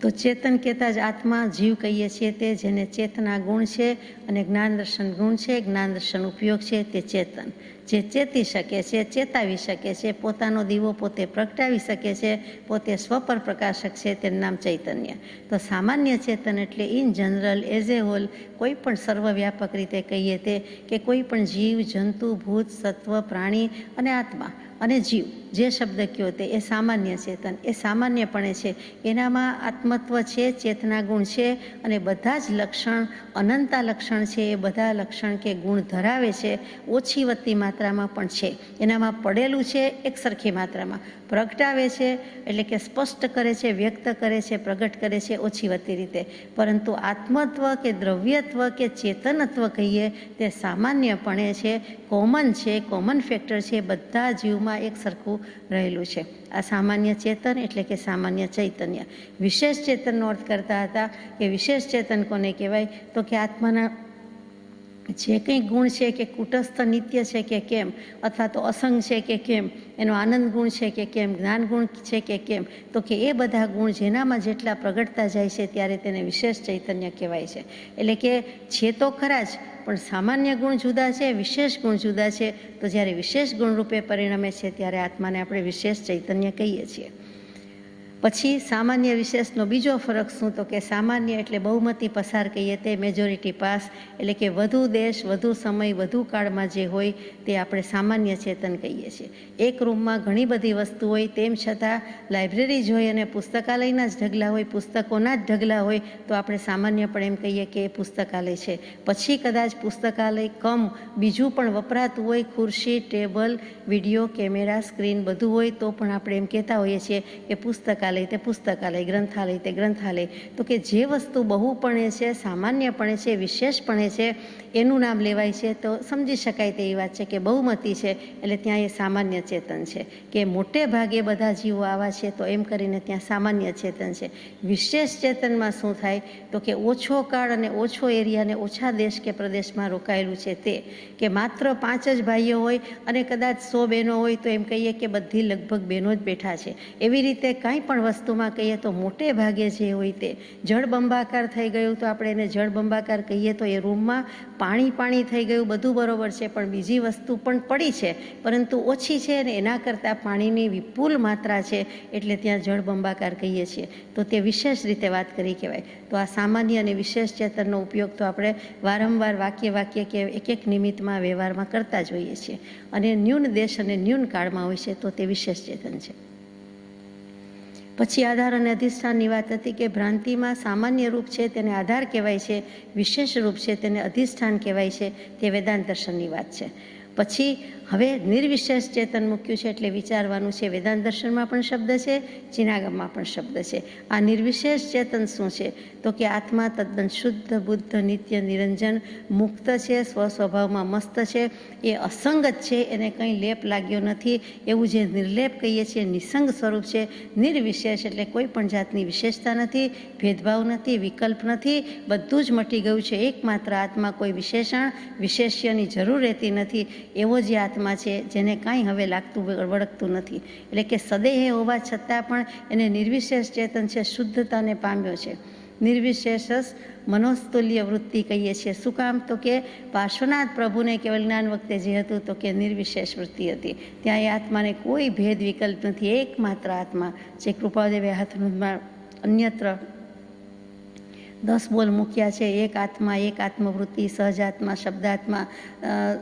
તો ચેતન કહેતા જ આત્મા જીવ કહીએ છીએ તે, જેને ચેતના ગુણ છે અને જ્ઞાન દર્શન ગુણ છે, જ્ઞાન દર્શન ઉપયોગ છે, તે ચેતન. જે ચેતી શકે છે, ચેતાવી શકે છે, પોતાનો દીવો પોતે પ્રગટાવી શકે છે, પોતે સ્વપર પ્રકાશક છે, તેનું નામ ચૈતન્ય. તો સામાન્ય ચેતન એટલે in general, as a whole, કોઈ પણ સર્વવ્યાપક રીતે કહીએ તે, કે કોઈ પણ જીવ, જંતુ, ભૂત, સત્વ, પ્રાણી અને આત્મા અને જીવ જે શબ્દ કયો તે એ સામાન્ય ચેતન, એ સામાન્યપણે છે. એનામાં આત્મત્વ છે, ચેતના ગુણ છે અને બધા જ લક્ષણ, અનંતા લક્ષણ છે. એ બધા લક્ષણ કે ગુણ ધરાવે છે, ઓછી વધતી માત્રામાં પણ છે. એનામાં પડેલું છે એક સરખી માત્રામાં, પ્રગટાવે છે એટલે કે સ્પષ્ટ કરે છે, વ્યક્ત કરે છે, પ્રગટ કરે છે ઓછી વધતી રીતે. પરંતુ આત્મત્વ કે દ્રવ્યત્વ કે ચેતનત્વ કહીએ તે સામાન્યપણે છે, કોમન છે, કોમન ફેક્ટર છે, બધા જીવમાં એક સરખું રહેલું છે. આ સામાન્ય ચેતન એટલે કે સામાન્ય ચૈતન્ય. વિશેષ ચેતનનો અર્થ કરતા હતા કે વિશેષ ચેતન કોને કહેવાય, તો કે આત્માના જે કંઈ ગુણ છે કે કુટસ્થ નિત્ય છે કે કેમ, અથવા તો અસંગ છે કે કેમ, એનો આનંદ ગુણ છે કે કેમ, જ્ઞાન ગુણ છે કે કેમ, તો કે એ બધા ગુણ જેનામાં જેટલા પ્રગટતા જાય છે ત્યારે તેને વિશેષ ચૈતન્ય કહેવાય છે. એટલે કે છે તો ખરા જ, પણ સામાન્ય ગુણ જુદા છે, વિશેષ ગુણ જુદા છે. તો જ્યારે વિશેષ ગુણ રૂપે પરિણમે છે ત્યારે આત્માને આપણે વિશેષ ચૈતન્ય કહીએ છીએ. પછી સામાન્ય વિશેષનો બીજો ફરક શું, તો કે સામાન્ય એટલે બહુમતી પસાર કહીએ તે, મેજોરિટી પાસ, એટલે કે વધુ દેશ, વધુ સમય, વધુ કાળમાં જે હોય તે આપણે સામાન્ય ચેતન કહીએ છીએ. એક રૂમમાં ઘણી બધી વસ્તુ હોય, તેમ છતાં લાઇબ્રેરી જ હોય અને પુસ્તકાલયના જ ઢગલા હોય, પુસ્તકોના જ ઢગલા હોય, તો આપણે સામાન્યપણે એમ કહીએ કે એ પુસ્તકાલય છે. પછી કદાચ પુસ્તકાલય કમ બીજું પણ વપરાતું હોય, ખુરશી, ટેબલ, વિડીયો, કેમેરા, સ્ક્રીન બધું હોય, તો પણ આપણે એમ કહેતા હોઈએ છીએ કે પુસ્તકાલય તે પુસ્તકાલય, ગ્રંથાલય તે ગ્રંથાલય. તો કે જે વસ્તુ બહુપણે છે, સામાન્યપણે છે, વિશેષપણે છે, એનું નામ લેવાય છે. તો સમજી શકાય તેવી વાત છે કે બહુમતી છે એટલે ત્યાં એ સામાન્ય ચેતન છે, કે મોટે ભાગે બધા જીવો આવા છે તો એમ કરીને ત્યાં સામાન્ય ચેતન છે. વિશેષ ચેતનમાં શું થાય, તો કે ઓછો કાળ અને ઓછો એરિયા અને ઓછા દેશ કે પ્રદેશમાં રોકાયેલું છે તે, કે માત્ર 5 જ ભાઈઓ હોય અને કદાચ 100 બહેનો હોય તો એમ કહીએ કે બધી લગભગ બહેનો જ બેઠા છે. એવી રીતે કાંઈ પણ વસ્તુમાં કહીએ તો મોટે ભાગે જે હોય તે જળબંબાકાર થઈ ગયું તો આપણે એને જળબંબાકાર કહીએ, તો એ રૂમમાં પાણી થઈ ગયું, બધું બરોબર છે, પણ બીજી વસ્તુ પણ પડી છે પરંતુ ઓછી છે અને એના કરતાં પાણીની વિપુલ માત્રા છે એટલે ત્યાં જળબંબાકાર કહીએ છીએ. તો તે વિશેષ રીતે વાત કરી કહેવાય. તો આ સામાન્ય અને વિશેષ ચેતનનો ઉપયોગ તો આપણે વારંવાર વાક્ય કે એક નિમિત્તમાં વ્યવહારમાં કરતા જ હોઈએ છીએ. અને ન્યૂન દેશ અને ન્યૂન કાળમાં હોય છે તો તે વિશેષ ચેતન છે. પછી આધાર અને અધિષ્ઠાનની વાત હતી કે ભ્રાંતિમાં સામાન્ય રૂપ છે તેને આધાર કહેવાય છે, વિશેષ રૂપ છે તેને અધિષ્ઠાન કહેવાય છે. તે વેદાંત દર્શનની વાત છે. પછી હવે નિર્વિશેષ ચેતન મૂક્યું છે એટલે વિચારવાનું છે. વેદાંત દર્શનમાં પણ શબ્દ છે, ચિનાગમમાં પણ શબ્દ છે. આ નિર્વિશેષ ચેતન શું છે, તો કે આત્મા તદ્દન શુદ્ધ, બુદ્ધ, નિત્ય, નિરંજન, મુક્ત છે, સ્વસ્વભાવમાં મસ્ત છે, એ અસંગત છે, એને કંઈ લેપ લાગ્યો નથી, એવું જે નિર્લેપ કહીએ છીએ, નિસંગ સ્વરૂપ છે. નિર્વિશેષ એટલે કોઈ પણ જાતની વિશેષતા નથી, ભેદભાવ નથી, વિકલ્પ નથી, બધું જ મટી ગયું છે. એકમાત્ર આત્મા, કોઈ વિશેષણ વિશેષ્યની જરૂર રહેતી નથી, એવો જે આત્મા છે જેને કાંઈ હવે લાગતું વળગતું નથી. એટલે કે સદેહ હોવા છતાં પણ એને નિર્વિશેષ ચેતન છે, શુદ્ધતાને પામ્યો છે. નિર્વિશેષ મનોસ્તુલ્ય વૃત્તિ કહીએ છીએ. શું કામ, તો કે પાર્શ્વનાથ પ્રભુને કેવલ જ્ઞાન વખતે જે હતું તો કે નિર્વિશેષ વૃત્તિ હતી. ત્યાં એ આત્માને કોઈ ભેદ વિકલ્પ નથી, એકમાત્ર આત્મા જે કૃપાદેવે હાથમાં અન્યત્ર 10 બોલ મૂક્યા છે. એક આત્મા, એક આત્મવૃત્તિ, સહજાત્મા, શબ્દાત્મા,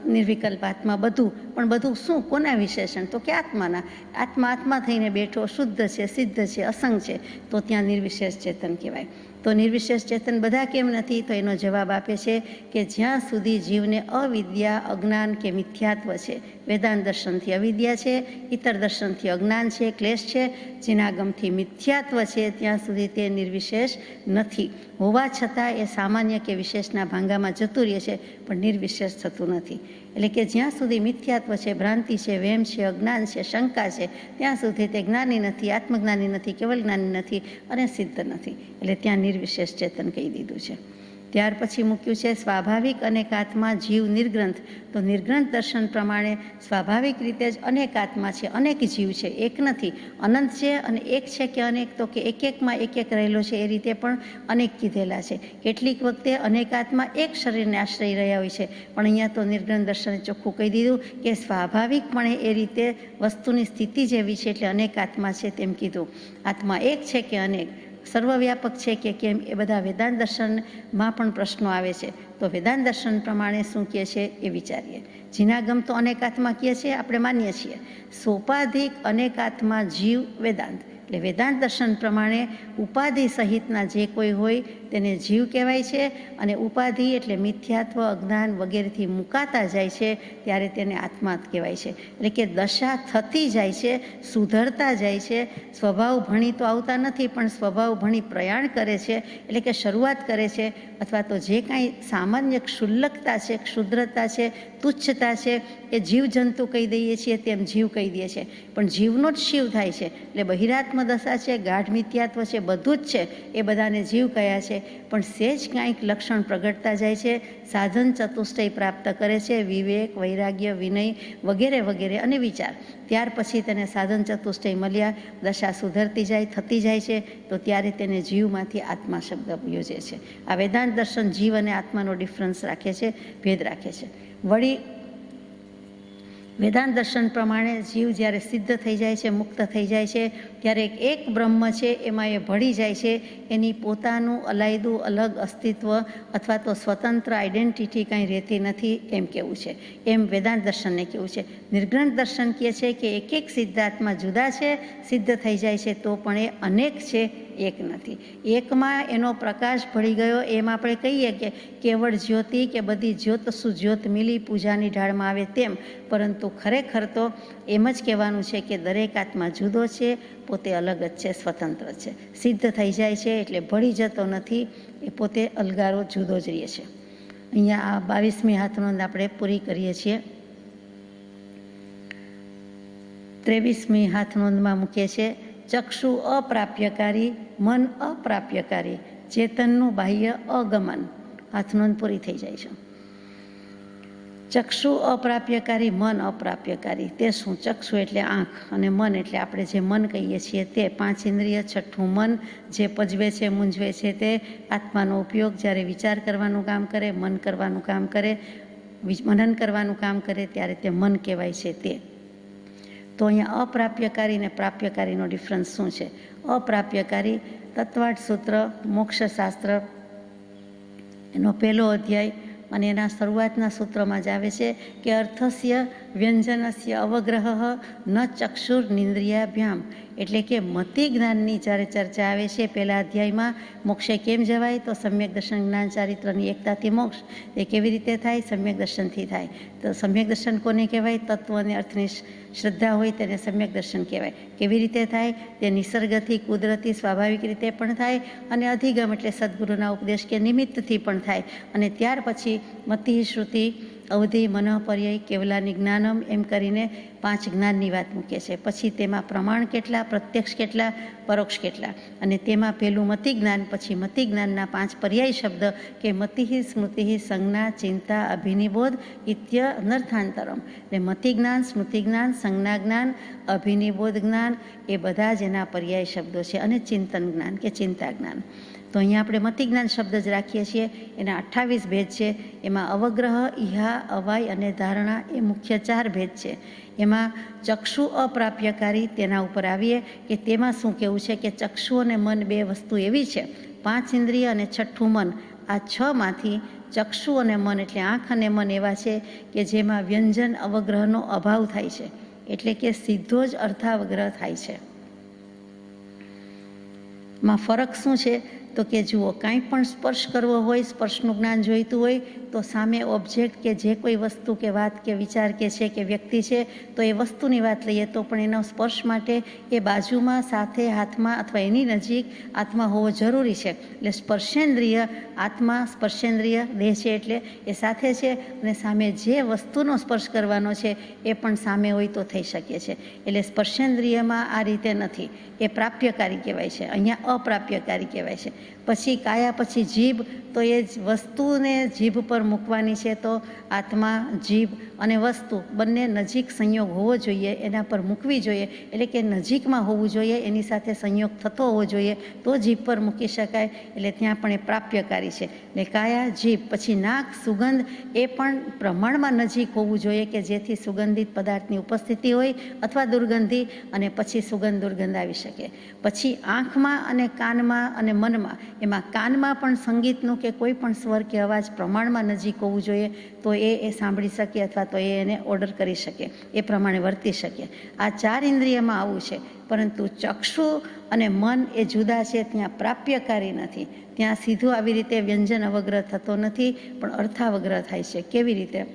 નિર્વિકલ્પ આત્મા, બધું. પણ બધું શું, કોના વિશેષણ, તો કે આત્માના. આત્મા થઈને બેઠો, શુદ્ધ છે, સિદ્ધ છે, અસંગ છે, તો ત્યાં નિર્વિશેષ ચેતન કહેવાય. તો નિર્વિશેષ ચેતન બધા કેમ નથી, તો એનો જવાબ આપે છે કે જ્યાં સુધી જીવને અવિદ્યા, અજ્ઞાન કે મિથ્યાત્વ છે, વેદાંત દર્શનથી અવિદ્યા છે, ઇતર દર્શનથી અજ્ઞાન છે, ક્લેશ છે, જિનાગમથી મિથ્યાત્વ છે, ત્યાં સુધી તે નિર્વિશેષ નથી. હોવા છતાં એ સામાન્ય કે વિશેષના ભાંગામાં જતું રહે છે, પણ નિર્વિશેષ થતું નથી. એટલે કે જ્યાં સુધી મિથ્યાત્વ છે, ભ્રાંતિ છે, વહેમ છે, અજ્ઞાન છે, શંકા છે, ત્યાં સુધી તે જ્ઞાની નથી, આત્મજ્ઞાની નથી, કેવલ જ્ઞાની નથી અને સિદ્ધ નથી. એટલે ત્યાં નિર્વિશેષ ચેતન કહી દીધું છે. ત્યાર પછી મૂક્યું છે સ્વાભાવિક અનેકાત્મા જીવ નિર્ગ્રંથ. તો નિર્ગ્રંથ દર્શન પ્રમાણે સ્વાભાવિક રીતે જ અનેકાત્મા છે, અનેક જીવ છે, એક નથી. અનંત છે અને એક છે કે અનેક, તો કે એક એકમાં એક એક રહેલો છે એ રીતે પણ અનેક કીધેલા છે. કેટલીક વખતે અનેકાત્મા એક શરીરને આશ્રય રહ્યા હોય છે, પણ અહીંયા તો નિર્ગ્રંથ દર્શને ચોખ્ખું કહી દીધું કે સ્વાભાવિકપણે એ રીતે વસ્તુની સ્થિતિ જેવી છે એટલે અનેકાત્મા છે તેમ કીધું. આત્મા એક છે કે અનેક, સર્વવ્યાપક છે કે કેમ, એ બધા વેદાંત દર્શનમાં પણ પ્રશ્નો આવે છે. તો વેદાંત દર્શન પ્રમાણે શું કહે છે એ વિચારીએ. જીનાગમ તો અનેકાત્મા કહે છે, આપણે માનીએ છીએ. સોપાધિક અનેકાત્મા જીવ વેદાંત, એટલે વેદાંત દર્શન પ્રમાણે ઉપાધિ સહિતના જે કોઈ હોય તેને જીવ કહેવાય છે, અને ઉપાધિ એટલે મિથ્યાત્વ, અજ્ઞાન વગેરેથી મુકાતા જાય છે ત્યારે તેને આત્મા કહેવાય છે. એટલે કે દશા થતી જાય છે, સુધરતા જાય છે. સ્વભાવ ભણી તો આવતા નથી, પણ સ્વભાવ ભણી પ્રયાણ કરે છે, એટલે કે શરૂઆત કરે છે. અથવા તો જે કાંઈ સામાન્ય ક્ષુલ્લકતા છે, ક્ષુદ્રતા છે, તુચ્છતા છે, એ જીવજંતુ કહી દઈએ છીએ તેમ જીવ કહી દઈએ છીએ, પણ જીવનો જ શિવ થાય છે. એટલે બહિરાત્મ દશા છે, ગાઢ મિથ્યાત્વ છે, બધું જ છે, એ બધાને જીવ કયા છે. પણ સેજ કાંઈક લક્ષણ પ્રગટતા જાય છે, સાધન ચતુષ્ટય પ્રાપ્ત કરે છે, વિવેક, વૈરાગ્ય, વિનય વગેરે વગેરે અને વિચાર. ત્યાર પછી તેને સાધન ચતુષ્ટય મળ્યા, દશા સુધરતી જાય, થતી જાય છે, તો ત્યારે તેને જીવમાંથી આત્મા શબ્દ યોજે છે. આ વેદાંત દર્શન જીવ અને આત્માનો ડિફરન્સ રાખે છે, ભેદ રાખે છે. વળી વેદાંત દર્શન પ્રમાણે જીવ જ્યારે સિદ્ધ થઈ જાય છે, મુક્ત થઈ જાય છે, ત્યારે એક બ્રહ્મ છે એમાં એ ભળી જાય છે. એની પોતાનું અલાયદું અલગ અસ્તિત્વ અથવા તો સ્વતંત્ર આઈડેન્ટિટી કાંઈ રહેતી નથી એમ કહેવું છે. એમ વેદાંત દર્શનને કહેવું છે. નિર્ગ્રંથ દર્શન કહે છે કે એક એક સિદ્ધાત્મા જુદા છે, સિદ્ધ થઈ જાય છે તો પણ એ અનેક છે, એક નથી. એકમાં એનો પ્રકાશ ભળી ગયો એમ આપણે કહીએ કે કેવળ જ્યોતિ કે બધી જ્યોત સુજ્યોત મિલી પૂજાની ઢાળમાં આવે તેમ, પરંતુ ખરેખર તો એમ જ કહેવાનું છે કે દરેક આત્મા જુદો છે, પોતે અલગ જ છે, સ્વતંત્ર છે. સિદ્ધ થઈ જાય છે એટલે ભળી જતો નથી, એ પોતે અલગારો જુદો જ રહે છે. અહીંયા આ 22મી હાથનોંધ આપણે પૂરી કરીએ છીએ. 23મી હાથનોંધમાં મૂકીએ છીએ ચક્ષુ અપ્રાપ્યકારી, મન અપ્રાપ્યકારી, ચેતનનું બાહ્ય અગમન. હાથનોંધ પૂરી થઈ જાય છે. ચક્ષુ અપ્રાપ્યકારી, મન અપ્રાપ્યકારી. તે શું? ચક્ષુ એટલે આંખ અને મન એટલે આપણે જે મન કહીએ છીએ તે 5 ઇન્દ્રિય, છઠ્ઠું મન જે પજવે છે, મૂંઝવે છે, તે આત્માનો ઉપયોગ જ્યારે વિચાર કરવાનું કામ કરે, મન કરવાનું કામ કરે, મનન કરવાનું કામ કરે ત્યારે તે મન કહેવાય છે તે. તો અહીંયા અપ્રાપ્યકારી અને પ્રાપ્યકારીનો ડિફરન્સ શું છે? અપ્રાપ્યકારી તત્વાર્થ સૂત્ર, મોક્ષશાસ્ત્ર, એનો પહેલો અધ્યાય અને એના શરૂઆતના સૂત્રમાં જ આવે છે કે અર્થસ્ય વ્યંજનસ્ય અવગ્રહ ન ચક્ષુર્નિંદ્રિયાભ્યામ. એટલે કે મતિ જ્ઞાનની જ્યારે ચર્ચા આવે છે પહેલા અધ્યાયમાં, મોક્ષે કેમ જવાય? તો સમ્યક દર્શન જ્ઞાન ચારિત્રની એકતાથી મોક્ષ. એ કેવી રીતે થાય? સમ્યક દર્શનથી થાય. તો સમ્યક દર્શન કોને કહેવાય? તત્વ અને અર્થની શ્રદ્ધા હોય તેને સમ્યક દર્શન કહેવાય. કેવી રીતે થાય? તે નિસર્ગથી, કુદરતી, સ્વાભાવિક રીતે પણ થાય, અને અધિગમ એટલે સદગુરુના ઉપદેશ કે નિમિત્તથી પણ થાય. અને ત્યાર પછી મતિ, શ્રુતિ, અવધિ, મનઃપર્યય, કેવલાની જ્ઞાનમ એમ કરીને 5 જ્ઞાનની વાત મૂકે છે. પછી તેમાં પ્રમાણ કેટલા, પ્રત્યક્ષ કેટલા, પરોક્ષ કેટલા, અને તેમાં પહેલું મતિ જ્ઞાન, પછી મતિ જ્ઞાનના 5 પર્યાય શબ્દ કે મતિ, સ્મૃતિ, સંજ્ઞા, ચિંતા, અભિનિબોધ ઇત્ય અનર્થાંતરમ. એટલે મતિ જ્ઞાન, સ્મૃતિ જ્ઞાન, સંજ્ઞા જ્ઞાન, અભિનિબોધ જ્ઞાન એ બધા જ એના પર્યાય શબ્દો છે, અને ચિંતન જ્ઞાન કે ચિંતા જ્ઞાન. તો અહીંયા આપણે મતિ જ્ઞાન શબ્દ જ રાખીએ છીએ. એના 28 ભેદ છે. એમાં અવગ્રહ, ઇહા, અવાય અને ધારણા એ મુખ્ય 4 ભેદ છે. એમાં ચક્ષુ અપ્રાપ્યકારી, તેના ઉપર આવીએ કે તેમાં શું કહેવું છે કે ચક્ષુ અને મન 2 વસ્તુ એવી છે, 5 ઇન્દ્રિય અને છઠ્ઠું મન, આ 6માંથી ચક્ષુ અને મન એટલે આંખ અને મન એવા છે કે જેમાં વ્યંજન અવગ્રહનો અભાવ થાય છે, એટલે કે સીધો જ અર્થાવગ્રહ થાય છે. માં ફરક શું છે? તો કે જુઓ, કાંઈ પણ સ્પર્શ કરવો હોય, સ્પર્શનું જ્ઞાન જોઈતું હોય તો સામે ઓબ્જેક્ટ કે જે કોઈ વસ્તુ કે વાત કે વિચાર કે છે કે વ્યક્તિ છે, તો એ વસ્તુની વાત લઈએ તો પણ એનો સ્પર્શ માટે એ બાજુમાં, સાથે, હાથમાં અથવા એની નજીક આત્મા હોવો જરૂરી છે. એટલે સ્પર્શેન્દ્રિય આત્મા, સ્પર્શેન્દ્રિય દેહ છે એટલે એ સાથે છે, અને સામે જે વસ્તુનો સ્પર્શ કરવાનો છે એ પણ સામે હોય તો થઈ શકે છે. એટલે સ્પર્શેન્દ્રિયમાં આ રીતે નથી, એ પ્રાપ્યકારી કહેવાય છે, અહીંયા અપ્રાપ્યકારી કહેવાય છે. પછી કાયા પછી જીભ, તો એ જ વસ્તુને જીભ પર મૂકવાની છે, તો આત્મા, જીભ અને વસ્તુ બંને નજીક સંયોગ હોવો જોઈએ, એના પર મૂકવી જોઈએ, એટલે કે નજીકમાં હોવું જોઈએ, એની સાથે સંયોગ થતો હોવો જોઈએ, તો જીભ પર મૂકી શકાય. એટલે ત્યાં પણ એ પ્રાપ્યકારી છે. એટલે કાયા, જીભ, પછી નાક, સુગંધ, એ પણ પ્રમાણમાં નજીક હોવું જોઈએ કે જેથી સુગંધિત પદાર્થની ઉપસ્થિતિ હોય અથવા દુર્ગંધી, અને પછી સુગંધ દુર્ગંધ આવી શકે. પછી આંખમાં અને કાનમાં અને મનમાં, એમાં કાનમાં પણ સંગીતનું કે કોઈ પણ સ્વર કે અવાજ પ્રમાણમાં નજીક હોવું જોઈએ, તો એ સાંભળી શકે અથવા તો એને ઓર્ડર કરી શકે, એ પ્રમાણે વર્તી શકે. આ 4 ઇન્દ્રિયમાં આવું છે. પરંતુ ચક્ષુ અને મન એ જુદા છે, ત્યાં પ્રાપ્યકારી નથી. ત્યાં સીધું આવી રીતે વ્યંજન અવગ્રહ થતો નથી, પણ અર્થાવગ્રહ થાય છે. કેવી રીતે?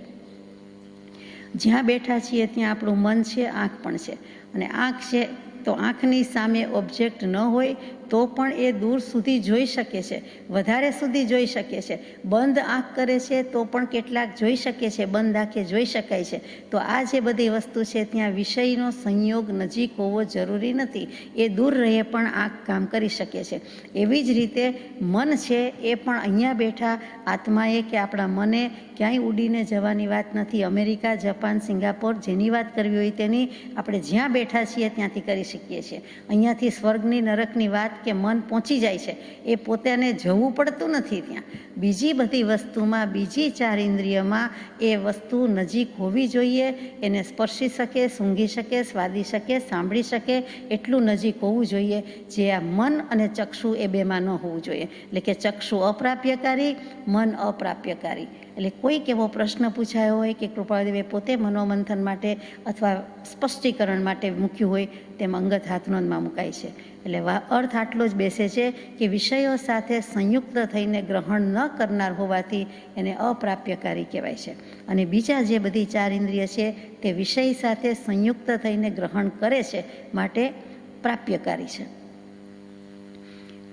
જ્યાં બેઠા છીએ ત્યાં આપણું મન છે, આંખ પણ છે. અને આંખ છે તો આંખની સામે ઓબ્જેક્ટ ન હોય તો પણ એ દૂર સુધી જોઈ શકે છે, વધારે સુધી જોઈ શકે છે. બંધ આંખ કરે છે તો પણ કેટલાક જોઈ શકે છે, બંધ આંખે જોઈ શકાય છે. તો આ જે બધી વસ્તુ છે ત્યાં વિષયનો સંયોગ નજીક હોવો જરૂરી નથી, એ દૂર રહે પણ આંખ કામ કરી શકે છે. એવી જ રીતે મન છે એ પણ અહીંયા બેઠા આત્માએ કે આપણા મને ક્યાંય ઉડીને જવાની વાત નથી. અમેરિકા, જાપાન, સિંગાપોર, જેની વાત કરવી હોય તેની આપણે જ્યાં બેઠા છીએ ત્યાંથી કરી શકીએ છીએ. અહીંયાથી સ્વર્ગની નરકની વાત કે મન પહોંચી જાય છે, એ પોતાને જવું પડતું નથી ત્યાં. બીજી બધી વસ્તુમાં, બીજી 4 ઇન્દ્રિયમાં એ વસ્તુ નજીક હોવી જોઈએ, એને સ્પર્શી શકે, સૂંઘી શકે, સ્વાદી શકે, સાંભળી શકે, એટલું નજીક હોવું જોઈએ, જે આ મન અને ચક્ષુ એ બેમાં ન હોવું જોઈએ. એટલે કે ચક્ષુ અપ્રાપ્યકારી, મન અપ્રાપ્યકારી. એટલે કોઈક એવો પ્રશ્ન પૂછાયો હોય કે કૃપાળુદેવે પોતે મનોમંથન માટે અથવા સ્પષ્ટીકરણ માટે મૂક્યું હોય, તેમ અંગત હાથનોંધમાં મુકાય છે. એટલે અર્થ આટલો જ બેસે છે કે વિષયો સાથે સંયુક્ત થઈને ગ્રહણ ન કરનાર હોવાથી એને અપ્રાપ્યકારી કહેવાય છે. અને બીજા જે બધી 4 ઇન્દ્રિય છે તે વિષય સાથે સંયુક્ત થઈને ગ્રહણ કરે છે, માટે પ્રાપ્યકારી છે.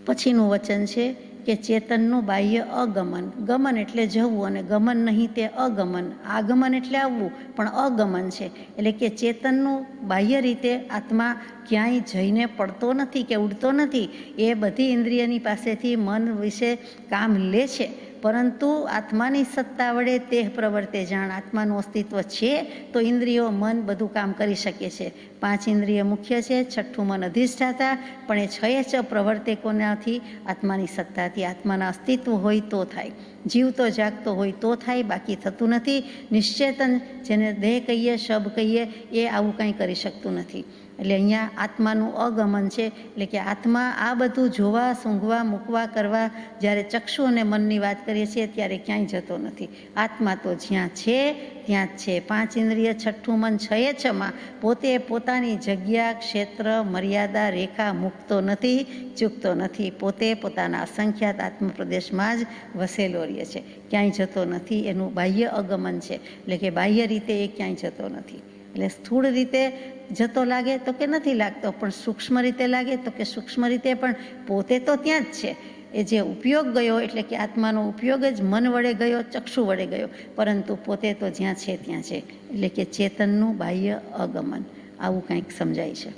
પછીનું વચન છે કે ચેતનનું બાહ્ય અગમન. ગમન એટલે જવું, અને ગમન નહીં તે અગમન. આગમન એટલે આવવું, પણ અગમન છે. એટલે કે ચેતનનું બાહ્ય રીતે આત્મા ક્યાંય જઈને પડતો નથી કે ઉડતો નથી. એ બધી ઇન્દ્રિયની પાસેથી મન વિશે કામ લે છે, પરંતુ આત્માની સત્તા વડે તે પ્રવર્તે જાણ. આત્માનું અસ્તિત્વ છે તો ઇન્દ્રિયો, મન બધું કામ કરી શકે છે. 5 ઇન્દ્રિય મુખ્ય છે, 6ઠું મન અધિષ્ઠાતા, પણ એ 6 એ 6 પ્રવર્તે કોનાથી? આત્માની સત્તાથી. આત્માના અસ્તિત્વ હોય તો થાય, જીવતો જાગતો હોય તો થાય, બાકી થતું નથી. નિશ્ચેતન, જેને દેહ કહીએ, શબ કહીએ, એ આવું કંઈ કરી શકતું નથી. એટલે અહીંયા આત્માનું અગમન છે. એટલે કે આત્મા આ બધું જોવા, સૂંઘવા, મૂકવા, કરવા, જ્યારે ચક્ષુ અને મનની વાત કરીએ છીએ ત્યારે ક્યાંય જતો નથી. આત્મા તો જ્યાં છે ત્યાં જ છે. 5 ઇન્દ્રિય, 6ઠું મન, 6 એ 6માં પોતે પોતાની જગ્યા, ક્ષેત્ર, મર્યાદા, રેખા મૂકતો નથી, ચૂકતો નથી. પોતે પોતાના અસંખ્યાત આત્મપ્રદેશમાં જ વસેલો રહે છે, ક્યાંય જતો નથી. એનું બાહ્ય અગમન છે. એટલે કે બાહ્ય રીતે એ ક્યાંય જતો નથી. એટલે સ્થૂળ રીતે જતો લાગે તો કે નથી લાગતો, પણ સૂક્ષ્મ રીતે લાગે તો કે સૂક્ષ્મ રીતે પણ પોતે તો ત્યાં જ છે. એ જે ઉપયોગ ગયો, એટલે કે આત્માનો ઉપયોગ જ મન વડે ગયો, ચક્ષુ વડે ગયો, પરંતુ પોતે તો જ્યાં છે ત્યાં છે. એટલે કે ચેતનનું બાહ્ય અગમન, આવું કંઈક સમજાય છે.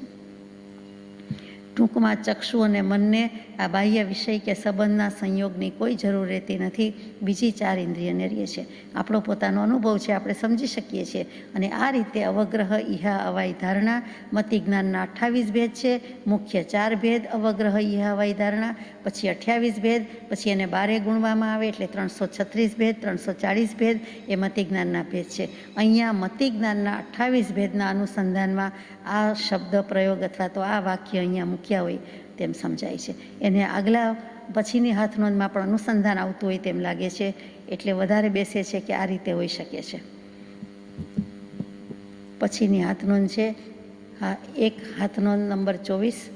ટૂંકમાં ચક્ષુ અને મનને આ બાહ્ય વિષય કે સંબંધના સંયોગની કોઈ જરૂર રહેતી નથી. બીજી 4 ઇન્દ્રિયને રહે છે. આપણો પોતાનો અનુભવ છે, આપણે સમજી શકીએ છીએ. અને આ રીતે અવગ્રહ, ઇહા, અવાય, ધારણા, મતિ જ્ઞાનના 28 ભેદ છે. મુખ્ય 4 ભેદ, અવગ્રહ, ઇહા, અવાય, ધારણા, પછી 28 ભેદ, પછી એને 12 ગુણવામાં આવે એટલે 336 ભેદ, 340 ભેદ એ મતિ જ્ઞાનના ભેદ છે. અહીંયા મતિ જ્ઞાનના 28 ભેદના અનુસંધાનમાં આ શબ્દ પ્રયોગ અથવા તો આ વાક્ય અહીંયા મૂક્યા હોય તેમ સમજાય છે. એને આગલા પછીની હાથનોંધમાં પણ અનુસંધાન આવતું હોય તેમ લાગે છે, એટલે વધારે બેસે છે કે આ રીતે હોઈ શકે છે. પછીની હાથનોંધ છે એક હાથનોંધ નંબર 24.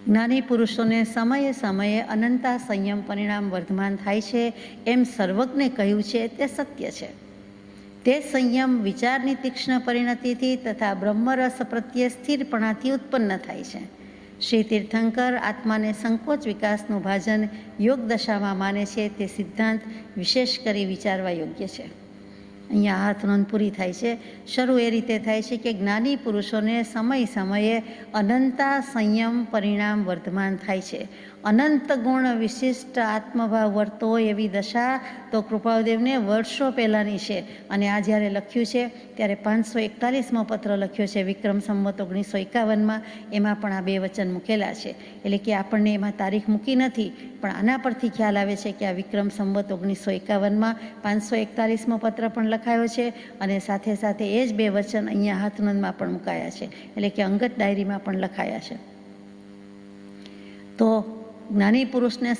જ્ઞાની પુરુષોને સમયે સમયે અનંતા સંયમ પરિણામ વર્ધમાન થાય છે એમ સર્વજ્ઞે કહ્યું છે તે સત્ય છે. તે સંયમ વિચારની તીક્ષ્ણ પરિણતિથી તથા બ્રહ્મરસ પ્રત્યે સ્થિરપણાથી ઉત્પન્ન થાય છે. શ્રી તીર્થંકર આત્માને સંકોચ વિકાસનું ભાજન યોગ દશામાં માને છે તે સિદ્ધાંત વિશેષ કરી વિચારવા યોગ્ય છે. અહીંયા હાથ નોંધ પૂરી થાય છે. શરૂ એ રીતે થાય છે કે જ્ઞાની પુરુષોને સમય સમયે અનંતા સંયમ પરિણામ વર્ધમાન થાય છે. અનંત ગુણ વિશિષ્ટ આત્મભાવ વર્તો એવી દશા તો કૃપાળદેવને વર્ષો પહેલાંની છે. અને આ જ્યારે લખ્યું છે ત્યારે 541મો પત્ર લખ્યો છે વિક્રમ સંવત 1951માં. એમાં પણ આ બે વચન મૂકેલા છે. એટલે કે આપણને એમાં તારીખ મૂકી નથી, પણ આના પરથી ખ્યાલ આવે છે કે આ વિક્રમ સંવત 1951માં 541મો પત્ર પણ લખાયો છે અને સાથે સાથે એ જ બે વચન અહીંયા હાથનોંધમાં પણ મુકાયા છે, એટલે કે અંગત ડાયરીમાં પણ લખાયા છે. તો જ્ઞાની પુરુષને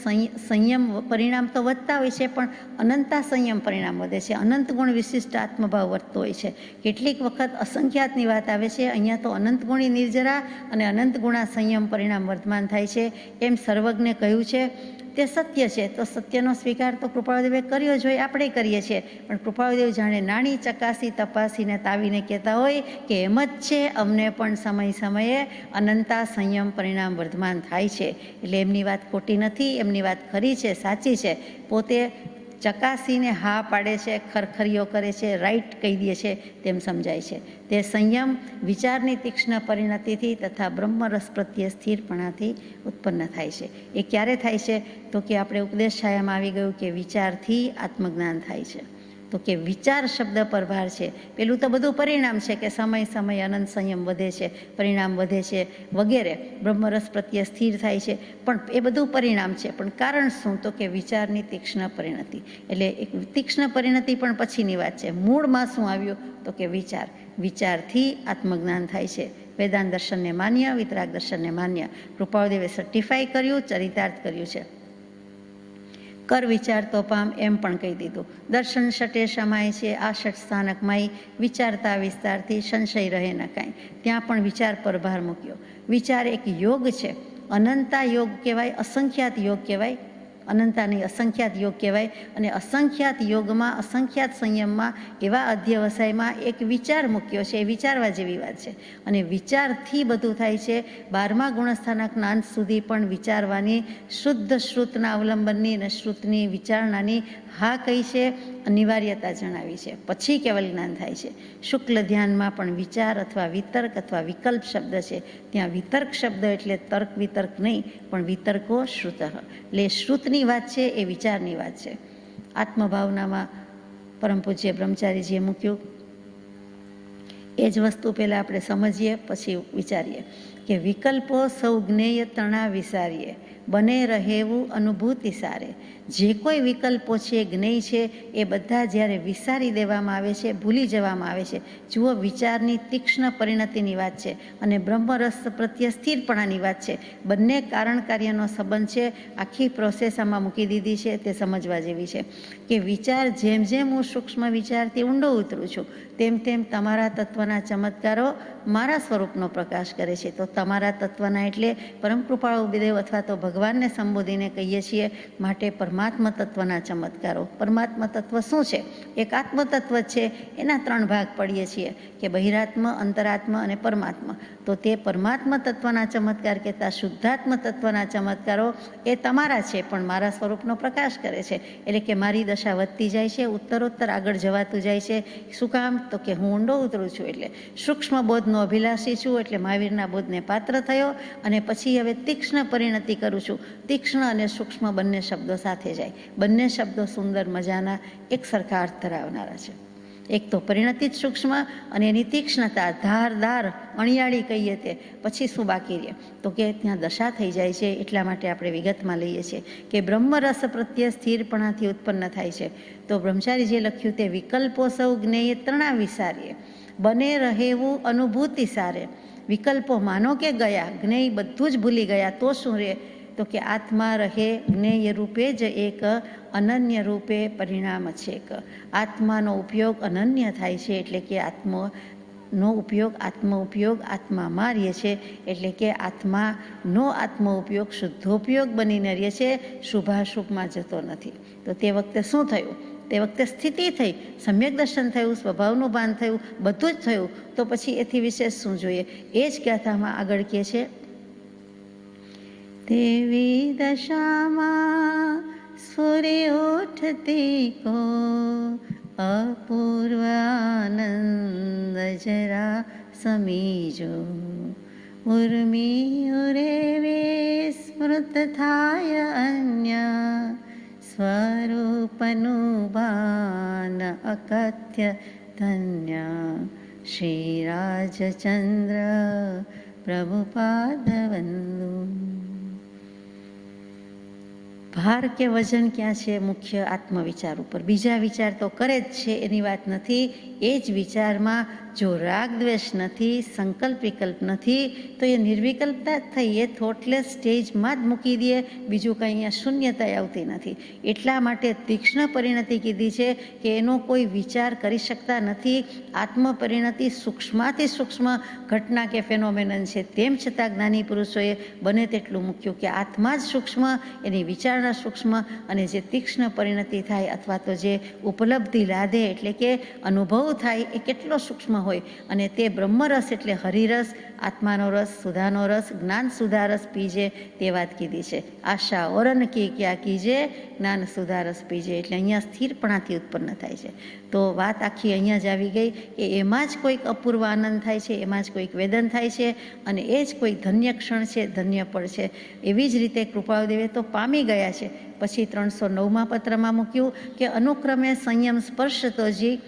સંયમ પરિણામ તો વધતા હોય છે, પણ અનંતા સંયમ પરિણામ વધે છે. અનંત ગુણ વિશિષ્ટ આત્મભાવ વધતો હોય છે. કેટલીક વખત અસંખ્યાતની વાત આવે છે, અહીંયા તો અનંત ગુણી નિર્જરા અને અનંત ગુણા સંયમ પરિણામ વર્ધમાન થાય છે એમ સર્વજ્ઞે કહ્યું છે. તે સત્ય છે. તો સત્યનો સ્વીકાર તો કૃપાળદેવે કર્યો જ હોય, આપણે કરીએ છીએ, પણ કૃપાળદેવ જાણે નાણી ચકાસી તપાસીને તાવીને કહેતા હોય કે એમ જ છે, અમને પણ સમય સમયે અનંતા સંયમ પરિણામ વર્ધમાન થાય છે. એટલે એમની વાત ખોટી નથી, એમની વાત ખરી છે, સાચી છે. પોતે ચકાસીને હા પાડે છે, ખરખરીઓ કરે છે, રાઈટ કહી દે છે તેમ સમજાય છે. તે સંયમ વિચારની તીક્ષ્ણ પરિણતિથી તથા બ્રહ્મરસ પ્રત્યે સ્થિરપણાથી ઉત્પન્ન થાય છે. એ ક્યારે થાય છે? તો કે આપણે ઉપદેશ છાયામાં આવી ગયું કે વિચારથી આત્મજ્ઞાન થાય છે. તો કે વિચાર શબ્દ પર ભાર છે. પેલું તો બધું પરિણામ છે કે સમય સમય અનંત સંયમ વધે છે, પરિણામ વધે છે વગેરે, બ્રહ્મરસ પ્રત્યે સ્થિર થાય છે, પણ એ બધું પરિણામ છે. પણ કારણ શું? તો કે વિચારની તીક્ષ્ણ પરિણતિ. એટલે એક તીક્ષ્ણ પરિણતિ પણ પછીની વાત છે. મૂળમાં શું આવ્યું? તો કે વિચાર. વિચારથી આત્મજ્ઞાન થાય છે. વેદાંત દર્શનને માન્ય, વિતરાગ દર્શનને માન્ય. કૃપાળદેવે સર્ટિફાઈ કર્યું, ચરિતાર્થ કર્યું છે. કર વિચાર તો પામ એમ પણ કહી દીધું. દર્શન શટે સમાય છે આ ષટ સ્થાનકમાં, વિચારતા વિસ્તારથી સંશય રહે ન કાંઈ. ત્યાં પણ વિચાર પર ભાર મૂક્યો. વિચાર એક યોગ છે. અનંતા યોગ કહેવાય, અસંખ્યાત યોગ કહેવાય. અનંતા નહીં, અસંખ્યાત યોગ કહેવાય. અને અસંખ્યાત યોગમાં, અસંખ્યાત સંયમમાં, એવા અધ્યવસાયમાં એક વિચાર મૂક્યો છે. એ વિચારવા જેવી વાત છે. અને વિચારથી બધું થાય છે. 12મા ગુણસ્થાનકના અંત સુધી પણ વિચારવાની, શુદ્ધ શ્રુતના અવલંબનની અને શ્રુતની વિચારણાની હા કહી છે, અનિવાર્યતા જણાવી છે. પછી કેવલ જ્ઞાન થાય છે. શુક્લ ધ્યાનમાં પણ વિચાર અથવા વિતર્ક અથવા વિકલ્પ શબ્દ છે. ત્યાં વિતર્ક શબ્દ એટલે તર્ક વિતર્ક નહીં, પણ વિતર્કો શ્રુત. એટલે શ્રુતની વાત છે, એ વિચારની વાત છે. આત્મભાવનામાં પરમ પૂજ્ય બ્રહ્મચારીજીએ મૂક્યું એ જ વસ્તુ પહેલાં આપણે સમજીએ, પછી વિચારીએ કે વિકલ્પો સૌ જ્ઞેય તણા વિસારીએ, બને રહેવું અનુભૂતિ સારે. જે કોઈ વિકલ્પો છે, જ્ઞેય છે, એ બધા જ્યારે વિસારી દેવામાં આવે છે, ભૂલી જવામાં આવે છે. જુઓ, વિચારની તીક્ષ્ણ પરિણતિની વાત છે અને બ્રહ્મરસ પ્રત્યે સ્થિરપણાની વાત છે. બંને કારણ કાર્યનો સંબંધ છે. આખી પ્રોસેસ આમાં મૂકી દીધી છે, તે સમજવા જેવી છે કે વિચાર જેમ જેમ હું સૂક્ષ્મ વિચારથી ઊંડો ઉતરું છું, તેમ તેમ તમારા તત્વના ચમત્કારો મારા સ્વરૂપનો પ્રકાશ કરે છે. તો તમારા તત્વના એટલે પરમ કૃપાળુ દેવ અથવા તો ભગવાનને સંબોધીને કહીએ છીએ. માટે પરમાત્મા તત્વના ચમત્કારો. પરમાત્મા તત્વ શું છે? એક આત્મ તત્વ છે. એના 3 ભાગ પડીએ છીએ કે બહિરાત્મ, અંતરાત્મ અને પરમાત્મા. તો તે પરમાત્મા તત્વના ચમત્કાર કહેતા શુદ્ધાત્મ તત્વના ચમત્કારો એ તમારા છે, પણ મારા સ્વરૂપનો પ્રકાશ કરે છે. એટલે કે મારી દશા વધતી જાય છે, ઉત્તરોત્તર આગળ જવાતું જાય છે. શું કામ? તો કે હું ઊંડો ઉતરું છું. એટલે સૂક્ષ્મ બોધનો અભિલાષી છું, એટલે મહાવીરના બોધને પાત્ર થયો. અને પછી હવે તીક્ષ્ણ પરિણતિ કરું છું. તીક્ષ્ણ અને સૂક્ષ્મ બંને શબ્દો સાથે જાય. બંને શબ્દો સુંદર મજાના એક સરખા અર્થ ધરાવનારા છે. એક તો પરિણતિ જ સૂક્ષ્મ અને એની તીક્ષ્ણતા, ધારદાર, અણિયાળી કહીએ તે. પછી શું બાકી રહે? તો કે ત્યાં દશા થઈ જાય છે. એટલા માટે આપણે વિગતમાં લઈએ છીએ કે બ્રહ્મરસ પ્રત્યે સ્થિરપણાથી ઉત્પન્ન થાય છે. તો બ્રહ્મચારીજીએ લખ્યું તે વિકલ્પો સૌ જ્ઞેય તણા વિસારીએ, બને રહેવું અનુભૂતિ સારે. વિકલ્પો માનો કે ગયા, જ્ઞેય બધું જ ભૂલી ગયા, તો શું રહે? તો કે આત્મા રહે જ્ઞેય રૂપે જ એક, અનન્ય રૂપે પરિણામ છે. આત્માનો ઉપયોગ અનન્ય થાય છે. એટલે કે આત્મનો ઉપયોગ, આત્મ ઉપયોગ આત્મામાં રહે છે. એટલે કે આત્માનો આત્મ ઉપયોગ શુદ્ધોપયોગ બનીને રહે છે, શુભાશુભમાં જતો નથી. તો તે વખતે શું થયું? તે વખતે સ્થિતિ થઈ, સમ્યક દર્શન થયું, સ્વભાવનું ભાન થયું, બધું જ થયું. તો પછી એથી વિશેષ શું જોઈએ? એ જ ગાથામાં આગળ કહે છે, તેવી દશામાં સ્ફુરે ઉઠતી કો અપૂર્વ આનંદ જરા સમીજો ઉર્મી ઉરેવે સ્મૃત થાય અન્ય સ્વરૂપનું ભાન અકથ્ય ધન્ય શ્રીરાજચંદ્ર પ્રભુપાદવંદુ. ભાર કે વજન ક્યાં છે? મુખ્ય આત્મવિચાર ઉપર. બીજા વિચાર તો કરે જ છે, એની વાત નથી. એ જ વિચારમાં જો રાગ દ્વેષ નથી, સંકલ્પ વિકલ્પ નથી, તો એ નિર્વિકલ્પતા જ થઈ. એ થોટલેસ સ્ટેજમાં જ મૂકી દે, બીજું કંઈ અહીંયા શૂન્યતા આવતી નથી. એટલા માટે તીક્ષ્ણ પરિણતિ કીધી છે કે એનો કોઈ વિચાર કરી શકતા નથી. આત્મ પરિણતિ સૂક્ષ્માથી સૂક્ષ્મ ઘટના કે ફેનોમેનન છે. તેમ છતાં જ્ઞાની પુરુષોએ બને તેટલું મૂક્યું કે આત્મા જ સૂક્ષ્મ, એની વિચારણા સૂક્ષ્મ, અને જે તીક્ષ્ણ પરિણતિ થાય અથવા તો જે ઉપલબ્ધિ લાદે એટલે કે અનુભવ થાય એ કેટલો સૂક્ષ્મ હોય. અને તે બ્રહ્મરસ એટલે હરિરસ, આત્માનો રસ, સુધાનો રસ, જ્ઞાન સુધારસ પીજે તે વાત કીધી છે. આશા ઓરન કી ક્યાં કીજે, જ્ઞાન સુધારસ પીજે. એટલે અહીંયા સ્થિરપણાથી ઉત્પન્ન થાય છે. તો વાત આખી અહીંયા જ આવી ગઈ કે એમાં જ કોઈક અપૂર્વ આનંદ થાય છે, એમાં જ કોઈક વેદન થાય છે, અને એ જ કોઈ ધન્ય ક્ષણ છે, ધન્ય પળ છે. એવી જ રીતે કૃપાળુદેવે તો પામી ગયા છે. પછી 309મા પત્રમાં મૂક્યું કે અનુક્રમે સંયમ સ્પર્શતોજી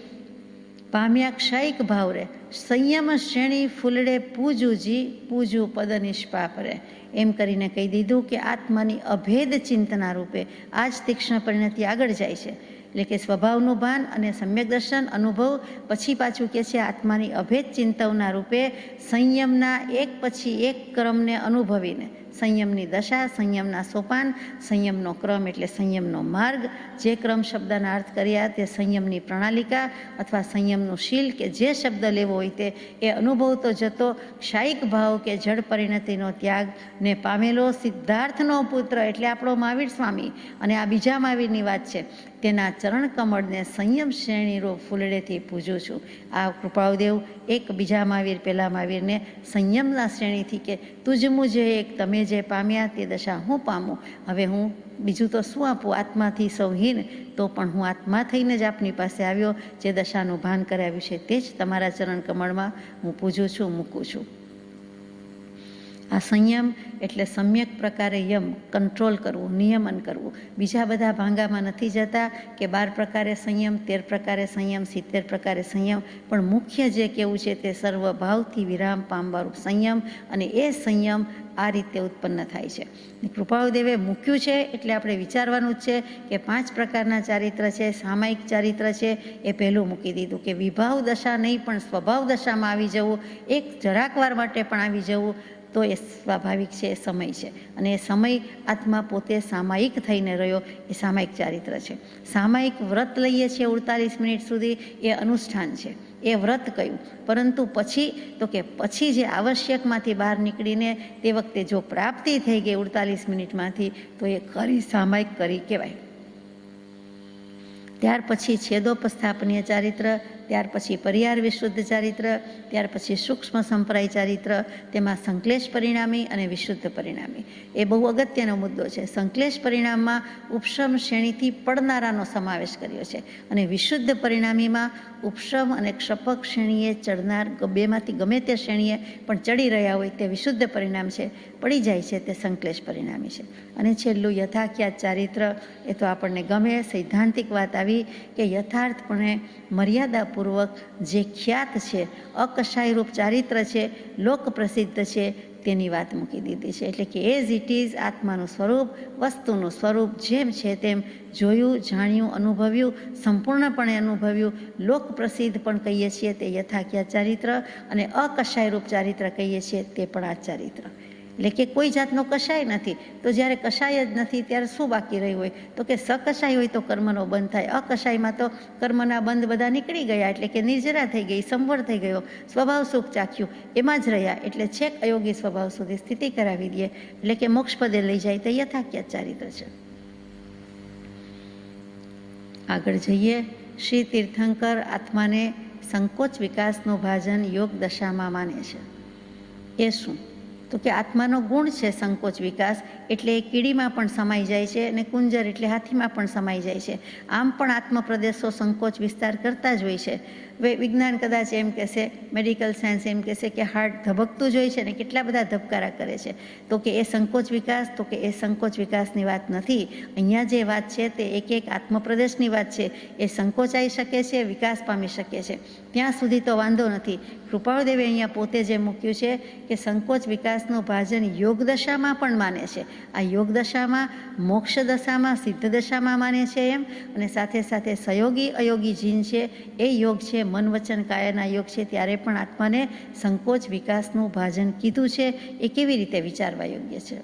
પામ્યા ક્ષયિક ભાવ રે, સંયમ શ્રેણી ફૂલડે પૂજુજી, પૂજું પદ નિષ્પાપ રે. એમ કરીને કહી દીધું કે આત્માની અભેદ ચિંતના રૂપે આ જ તીક્ષ્ણ પરિણતિ આગળ જાય છે. એટલે કે સ્વભાવનું ભાન અને સમ્યક દર્શન અનુભવ, પછી પાછું કે છે આત્માની અભેદ ચિંતવના રૂપે સંયમના એક પછી એક ક્રમને અનુભવીને, સંયમની દશા, સંયમના સોપાન, સંયમનો ક્રમ એટલે સંયમનો માર્ગ, જે ક્રમ શબ્દના અર્થ કર્યા તે સંયમની પ્રણાલિકા અથવા સંયમનું શીલ કે જે શબ્દ લેવો હોય તે, એ અનુભવતો જતો ક્ષાયિક ભાવ કે જળ પરિણતિનો ત્યાગને પામેલો સિદ્ધાર્થનો પુત્ર એટલે આપણો મહાવીર સ્વામી, અને આ બીજા મહાવીરની વાત છે, તેના ચરણ કમળને સંયમ શ્રેણીરૂપ ફૂલડેથી પૂજું છું. આ કૃપાળુદેવ એક બીજા મહાવીર પહેલા મહાવીરને સંયમના શ્રેણીથી કે તુજ મુજે એક, તમે જે પામ્યા તે દશા હું પામું, હવે હું બીજું તો શું આપું, આત્માથી સૌહીન, તો પણ હું આત્મા થઈને જ આપની પાસે આવ્યો, જે દશાનું ભાન કરાવ્યું છે તે જ તમારા ચરણ કમળમાં હું પૂજું છું, મૂકું છું. આ સંયમ એટલે સમ્યક પ્રકારે યમ, કંટ્રોલ કરવું, નિયમન કરવું. બીજા બધા ભાંગામાં નથી જતા કે 12 પ્રકારે સંયમ, 13 પ્રકારે સંયમ, 70 પ્રકારે સંયમ, પણ મુખ્ય જે કહેવું છે તે સર્વભાવથી વિરામ પામવાનું સંયમ, અને એ સંયમ આ રીતે ઉત્પન્ન થાય છે. કૃપાળુદેવે મૂક્યું છે એટલે આપણે વિચારવાનું જ છે કે 5 પ્રકારના ચારિત્ર છે, સામાયિક ચારિત્ર છે. એ પહેલું મૂકી દીધું કે વિભાવ દશા નહીં પણ સ્વભાવ દશામાં આવી જવું, એક જરાકવાર માટે પણ આવી જવું, તો એ સ્વાભાવિક છે, એ સમય છે. અને એ સમય આત્મા પોતે સામાયિક થઈને રહ્યો, એ સામાયિક ચારિત્ર છે. સામાયિક વ્રત લઈએ છીએ 48 મિનિટ સુધી, એ અનુષ્ઠાન છે, એ વ્રત કહ્યું. પરંતુ પછી તો કે પછી જે આવશ્યકમાંથી બહાર નીકળીને તે વખતે જો પ્રાપ્તિ થઈ ગઈ 48 મિનિટમાંથી, તો એ ખરી સામાયિક કરી કહેવાય. ત્યાર પછી છેદોપસ્થાપનીય ચારિત્ર, ત્યાર પછી પરિહાર વિશુદ્ધ ચારિત્ર, ત્યાર પછી સૂક્ષ્મ સંપ્રાય ચારિત્ર, તેમાં સંશ્લેષ પરિણામી અને વિશુદ્ધ પરિણામી. એ બહુ અગત્યનો મુદ્દો છે. સંશ્લેષ પરિણામમાં ઉપશમ શ્રેણીથી પડનારાનો સમાવેશ કર્યો છે, અને વિશુદ્ધ પરિણામીમાં ઉપશમ અને ક્ષપક શ્રેણીએ ચડનાર, બેમાંથી ગમે તે શ્રેણીએ પણ ચડી રહ્યા હોય તે વિશુદ્ધ પરિણામ છે, પડી જાય છે તે સંશ્લેષ પરિણામી છે. અને છેલ્લું યથાખ્યાત ચારિત્ર, એ તો આપણને ગમે. સૈદ્ધાંતિક વાત આવી કે યથાર્થપણે મર્યાદાપૂર્વક જે ખ્યાત છે, અકશાયરૂપ ચારિત્ર છે, લોક પ્રસિદ્ધ છે, તેની વાત મૂકી દીધી છે. એટલે કે એઝ ઇટ ઇઝ આત્માનું સ્વરૂપ, વસ્તુનું સ્વરૂપ જેમ છે તેમ જોયું, જાણ્યું, અનુભવ્યું, સંપૂર્ણપણે અનુભવ્યું. લોક પ્રસિદ્ધ પણ કહીએ છીએ તે યથાખ્યાત ચારિત્ર, અને અકશાયરૂપ ચારિત્ર કહીએ છીએ તે પણ આ ચારિત્ર. એટલે કે કોઈ જાતનો કશાય નથી. તો જ્યારે કશાય જ નથી ત્યારે શું બાકી રહ્યું હોય? તો કે સકશાય હોય તો કર્મનો બંધ થાય, અકશાયમાં તો કર્મના બંધ બધા નીકળી ગયા, એટલે કે નિર્જરા થઈ ગઈ, સંવર થઈ ગયો, સ્વભાવ સુખ ચાખ્યું, એમાં જ રહ્યા. એટલે છેક અયોગી સ્વભાવ સુધી સ્થિતિ કરાવી દે, એટલે કે મોક્ષપદે લઈ જાય તે યથાખ્યાત ચારિત્ર છે. આગળ જઈએ. શ્રી તીર્થંકર આત્માને સંકોચ વિકાસનું ભાજન યોગ દશામાં માને છે. એ શું? તો કે આત્માનો ગુણ છે સંકોચ વિકાસ, એટલે એ કીડીમાં પણ સમાઈ જાય છે અને કુંજર એટલે હાથીમાં પણ સમાઈ જાય છે. આમ પણ આત્મપ્રદેશો સંકોચ વિસ્તાર કરતા જ હોય છે. વિજ્ઞાન કદાચ એમ કહેશે, મેડિકલ સાયન્સ એમ કહેશે કે હાર્ટ ધબકતું જ હોય છે ને કેટલા બધા ધબકારા કરે છે, તો કે એ સંકોચ વિકાસ, તો કે એ સંકોચ વિકાસની વાત નથી. અહીંયા જે વાત છે તે એક એક આત્મપ્રદેશની વાત છે. એ સંકોચાઈ શકે છે, વિકાસ પામી શકે છે, ત્યાં સુધી તો વાંધો નથી. કૃપાળુદેવે અહીંયા પોતે જે મૂક્યું છે કે સંકોચ વિકાસનું ભાજન યોગ દશામાં પણ માને છે. આ યોગ દશામાં, મોક્ષ દશામાં, સિદ્ધ દશામાં માને છે એમ, અને સાથે સાથે સયોગી અયોગી જીન છે એ યોગ છે, મન વચન કાયાના યોગ છે, ત્યારે પણ આત્માને સંકોચ વિકાસનું ભાજન કીધું છે. એ કેવી રીતે વિચારવા યોગ્ય છે?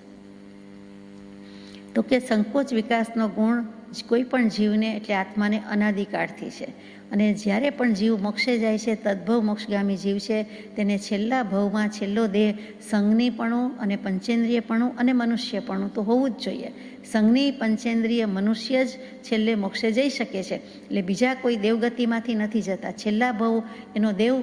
તો કે સંકોચ વિકાસનો ગુણ કોઈ પણ જીવને એટલે આત્માને અનાદિકાળથી છે. અને જ્યારે પણ જીવ મોક્ષે જાય છે, તદ્ભવ મોક્ષગામી જીવ છે, તેને છેલ્લા ભવમાં છેલ્લો દેહ સંજ્ઞીપણું અને પંચેન્દ્રિયપણું અને મનુષ્યપણું તો હોવું જ જોઈએ. સંજ્ઞી, પંચેન્દ્રિય, મનુષ્ય જ છેલ્લે મોક્ષે જઈ શકે છે. એટલે બીજા કોઈ દેવગતિમાંથી નથી જતા. છેલ્લા ભવ એનો દેવ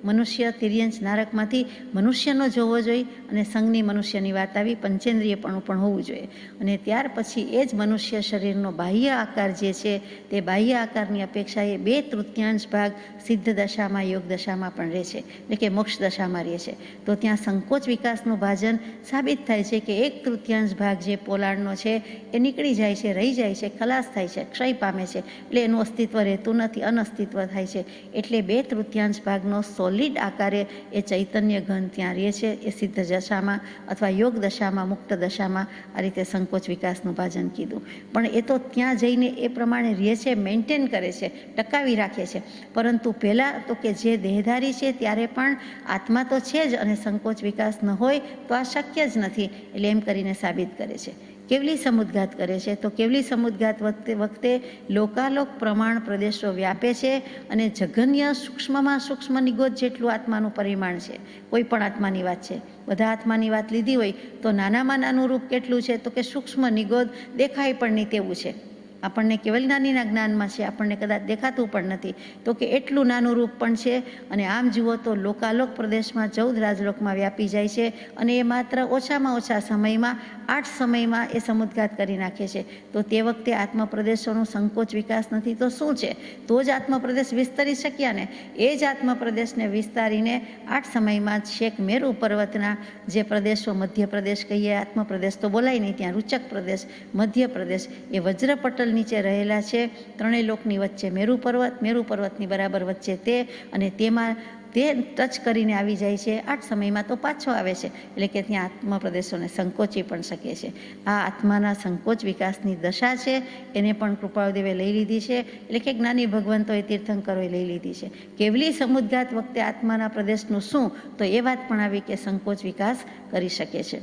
મનુષ્ય, તિર્યંશ, નારકમાંથી મનુષ્યનો જોવો જોઈએ, અને સંજ્ઞી મનુષ્યની વાત આવી, પંચેન્દ્રિયપણું પણ હોવું જોઈએ. અને ત્યાર પછી એ જ મનુષ્ય શરીરનો બાહ્ય આકાર જે છે તે બાહ્ય આકારની અપેક્ષાએ 2/3 ભાગ સિદ્ધ દશામાં, યોગ દશામાં પણ રહે છે, એટલે કે મોક્ષ દશામાં રહે છે. તો ત્યાં સંકોચ વિકાસનું ભાજન સાબિત થાય છે કે 1/3 ભાગ જે પોલાણનો છે એ નીકળી જાય છે, રહી જાય છે, ખલાસ થાય છે, ક્ષય પામે છે, એટલે એનું અસ્તિત્વ રહેતું નથી, અનઅસ્તિત્વ થાય છે. એટલે 2/3 ભાગનો સોલિડ આકારે એ ચૈતન્ય ઘન ત્યાં રહે છે. એ સિદ્ધ દશામાં અથવા યોગ દશામાં, મુક્ત દશામાં આ રીતે સંકોચ વિકાસનું ભાજન કીધું. પણ એ તો ત્યાં જઈને એ પ્રમાણે રહે છે, મેન્ટેન કરે છે, ટકાવી રાખે છે. પરંતુ પહેલાં તો કે જે દેહધારી છે ત્યારે પણ આત્મા તો છે જ, અને સંકોચ વિકાસ ન હોય તો આ શક્ય જ નથી. એટલે એમ કરીને સાબિત કરે છે. કેવલી સમુદ્ઘાત કરે છે? તો કેવલી સમુદ્ઘાત વખતે લોકાલોક પ્રમાણ પ્રદેશો વ્યાપે છે, અને જઘન્ય સૂક્ષ્મમાં સૂક્ષ્મ નિગોદ જેટલું આત્માનું પરિમાણ છે. કોઈ પણ આત્માની વાત છે, બધા આત્માની વાત લીધી હોય તો નાનામાં નાનું રૂપ કેટલું છે? તો કે સૂક્ષ્મ નિગોદ, દેખાય પણ નહીં તેવું છે. આપણને કેવલ નાનીના જ્ઞાનમાં છે, આપણને કદાચ દેખાતું પણ નથી, તો કે એટલું નાનું રૂપ પણ છે. અને આમ જુઓ તો લોકાલોક પ્રદેશમાં 14 રાજલોકમાં વ્યાપી જાય છે, અને એ માત્ર ઓછામાં ઓછા સમયમાં 8 સમયમાં એ સમુદ્ઘાત કરી નાખે છે. તો તે વખતે આત્મપ્રદેશોનું સંકોચ વિકાસ નથી તો શું છે? તો જ આત્મપ્રદેશ વિસ્તરી શક્યા ને. એ જ આત્મપ્રદેશને વિસ્તારીને 8 સમયમાં છેક મેરુ પર્વતના જે પ્રદેશો, મધ્યપ્રદેશ કહીએ, આત્મપ્રદેશ તો બોલાય નહીં, ત્યાં રૂચક પ્રદેશ, મધ્યપ્રદેશ, એ વજ્રપટલ નીચે રહેલા છે. 3 લોકની વચ્ચે મેરુ પર્વતની બરાબર વચ્ચે તે, અને તેમાં તે ટચ કરીને આવી જાય છે. 8 સમયમાં તો પાછો આવે છે. એટલે કે ત્યાં આત્મપ્રદેશોને સંકોચી પણ શકે છે. આ આત્માના સંકોચ વિકાસની દશા છે, એને પણ કૃપાળુદેવે લઈ લીધી છે. એટલે કે જ્ઞાની ભગવંતોએ, તીર્થંકરોએ લઈ લીધી છે. કેવલી સમુદ્ઘાત વખતે આત્માના પ્રદેશનું શું? તો એ વાત પણ આવી કે સંકોચ વિકાસ કરી શકે છે.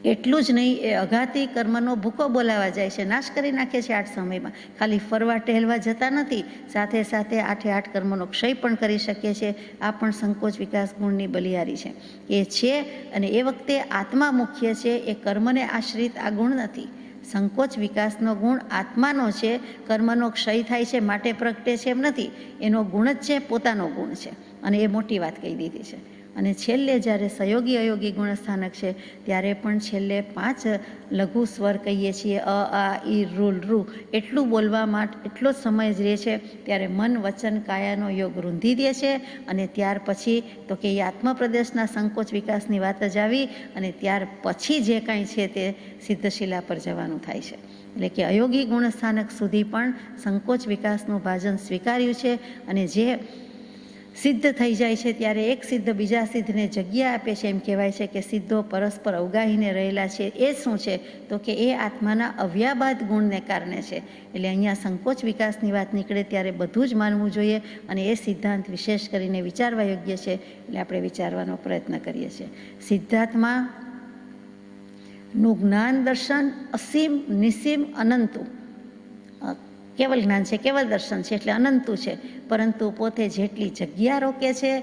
એટલું જ નહીં, એ અઘાતી કર્મનો ભૂકો બોલાવા જાય છે, નાશ કરી નાખે છે 8 સમયમાં. ખાલી ફરવા ટહેલવા જતા નથી, સાથે સાથે 8 કર્મનો ક્ષય પણ કરી શકે છે. આ પણ સંકોચ વિકાસ ગુણની બલિહારી છે. એ છે, અને એ વખતે આત્મા મુખ્ય છે, એ કર્મને આશ્રિત આ ગુણ નથી. સંકોચ વિકાસનો ગુણ આત્માનો છે, કર્મનો ક્ષય થાય છે માટે પ્રગટે છે એમ નથી. એનો ગુણ જ છે, પોતાનો ગુણ છે, અને એ મોટી વાત કહી દીધી છે. અને છેલ્લે જ્યારે સયોગી અયોગી ગુણસ્થાનક છે ત્યારે પણ છેલ્લે 5 લઘુ સ્વર કહીએ છીએ, અ, આ, ઈ, રૂ, રૂ, એટલું બોલવા માટે એટલો જ સમય જ રહે છે. ત્યારે મન વચન કાયાનો યોગ રૂંધી દે છે. અને ત્યાર પછી તો કે એ આત્મપ્રદેશના સંકોચ વિકાસની વાત જ આવી, અને ત્યાર પછી જે કાંઈ છે તે સિદ્ધશિલા પર જવાનું થાય છે. એટલે કે અયોગી ગુણસ્થાનક સુધી પણ સંકોચ વિકાસનું ભાજન સ્વીકાર્યું છે. અને જે સિદ્ધ થઈ જાય છે ત્યારે એક સિદ્ધ બીજા સિદ્ધને જગ્યા આપે છે. એમ કહેવાય છે કે સિદ્ધો પરસ્પર અવગાહીને રહેલા છે. એ શું છે? તો કે એ આત્માના અવ્યાબાદ ગુણને કારણે છે. એટલે અહીંયા સંકોચ વિકાસની વાત નીકળે ત્યારે બધું જ માનવું જોઈએ, અને એ સિદ્ધાંત વિશેષ કરીને વિચારવા યોગ્ય છે. એટલે આપણે વિચારવાનો પ્રયત્ન કરીએ છીએ. સિદ્ધાર્થમાં નું જ્ઞાન દર્શન અસીમ, નિસીમ, અનંતું. કેવલ જ્ઞાન છે, કેવલ દર્શન છે, એટલે અનંતું છે. પરંતુ પોતે જેટલી જગ્યા રોકે છે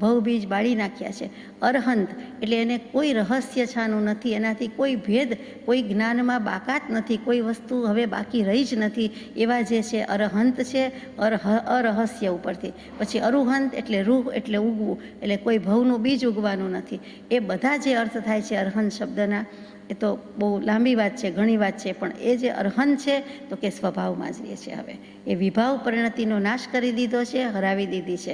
ભવબીજ બાળી નાખ્યા છે. અરહંત એટલે એને કોઈ રહસ્ય છાનું નથી, એનાથી કોઈ ભેદ, કોઈ જ્ઞાનમાં બાકાત નથી, કોઈ વસ્તુ હવે બાકી રહી જ નથી. એવા જે છે અરહંત છે, અરહસ્ય ઉપરથી. પછી અરુહંત એટલે રૂહ એટલે ઉગવું, એટલે કોઈ ભવનું બીજ ઉગવાનું નથી. એ બધા જે અર્થ થાય છે અરહંત શબ્દના, એ તો બહુ લાંબી વાત છે, ઘણી વાત છે, પણ એ જે અરહંત છે તો કે સ્વભાવમાં જ રહે છે. હવે એ વિભાવ પરિણતિનો નાશ કરી દીધો છે, હરાવી દીધી છે.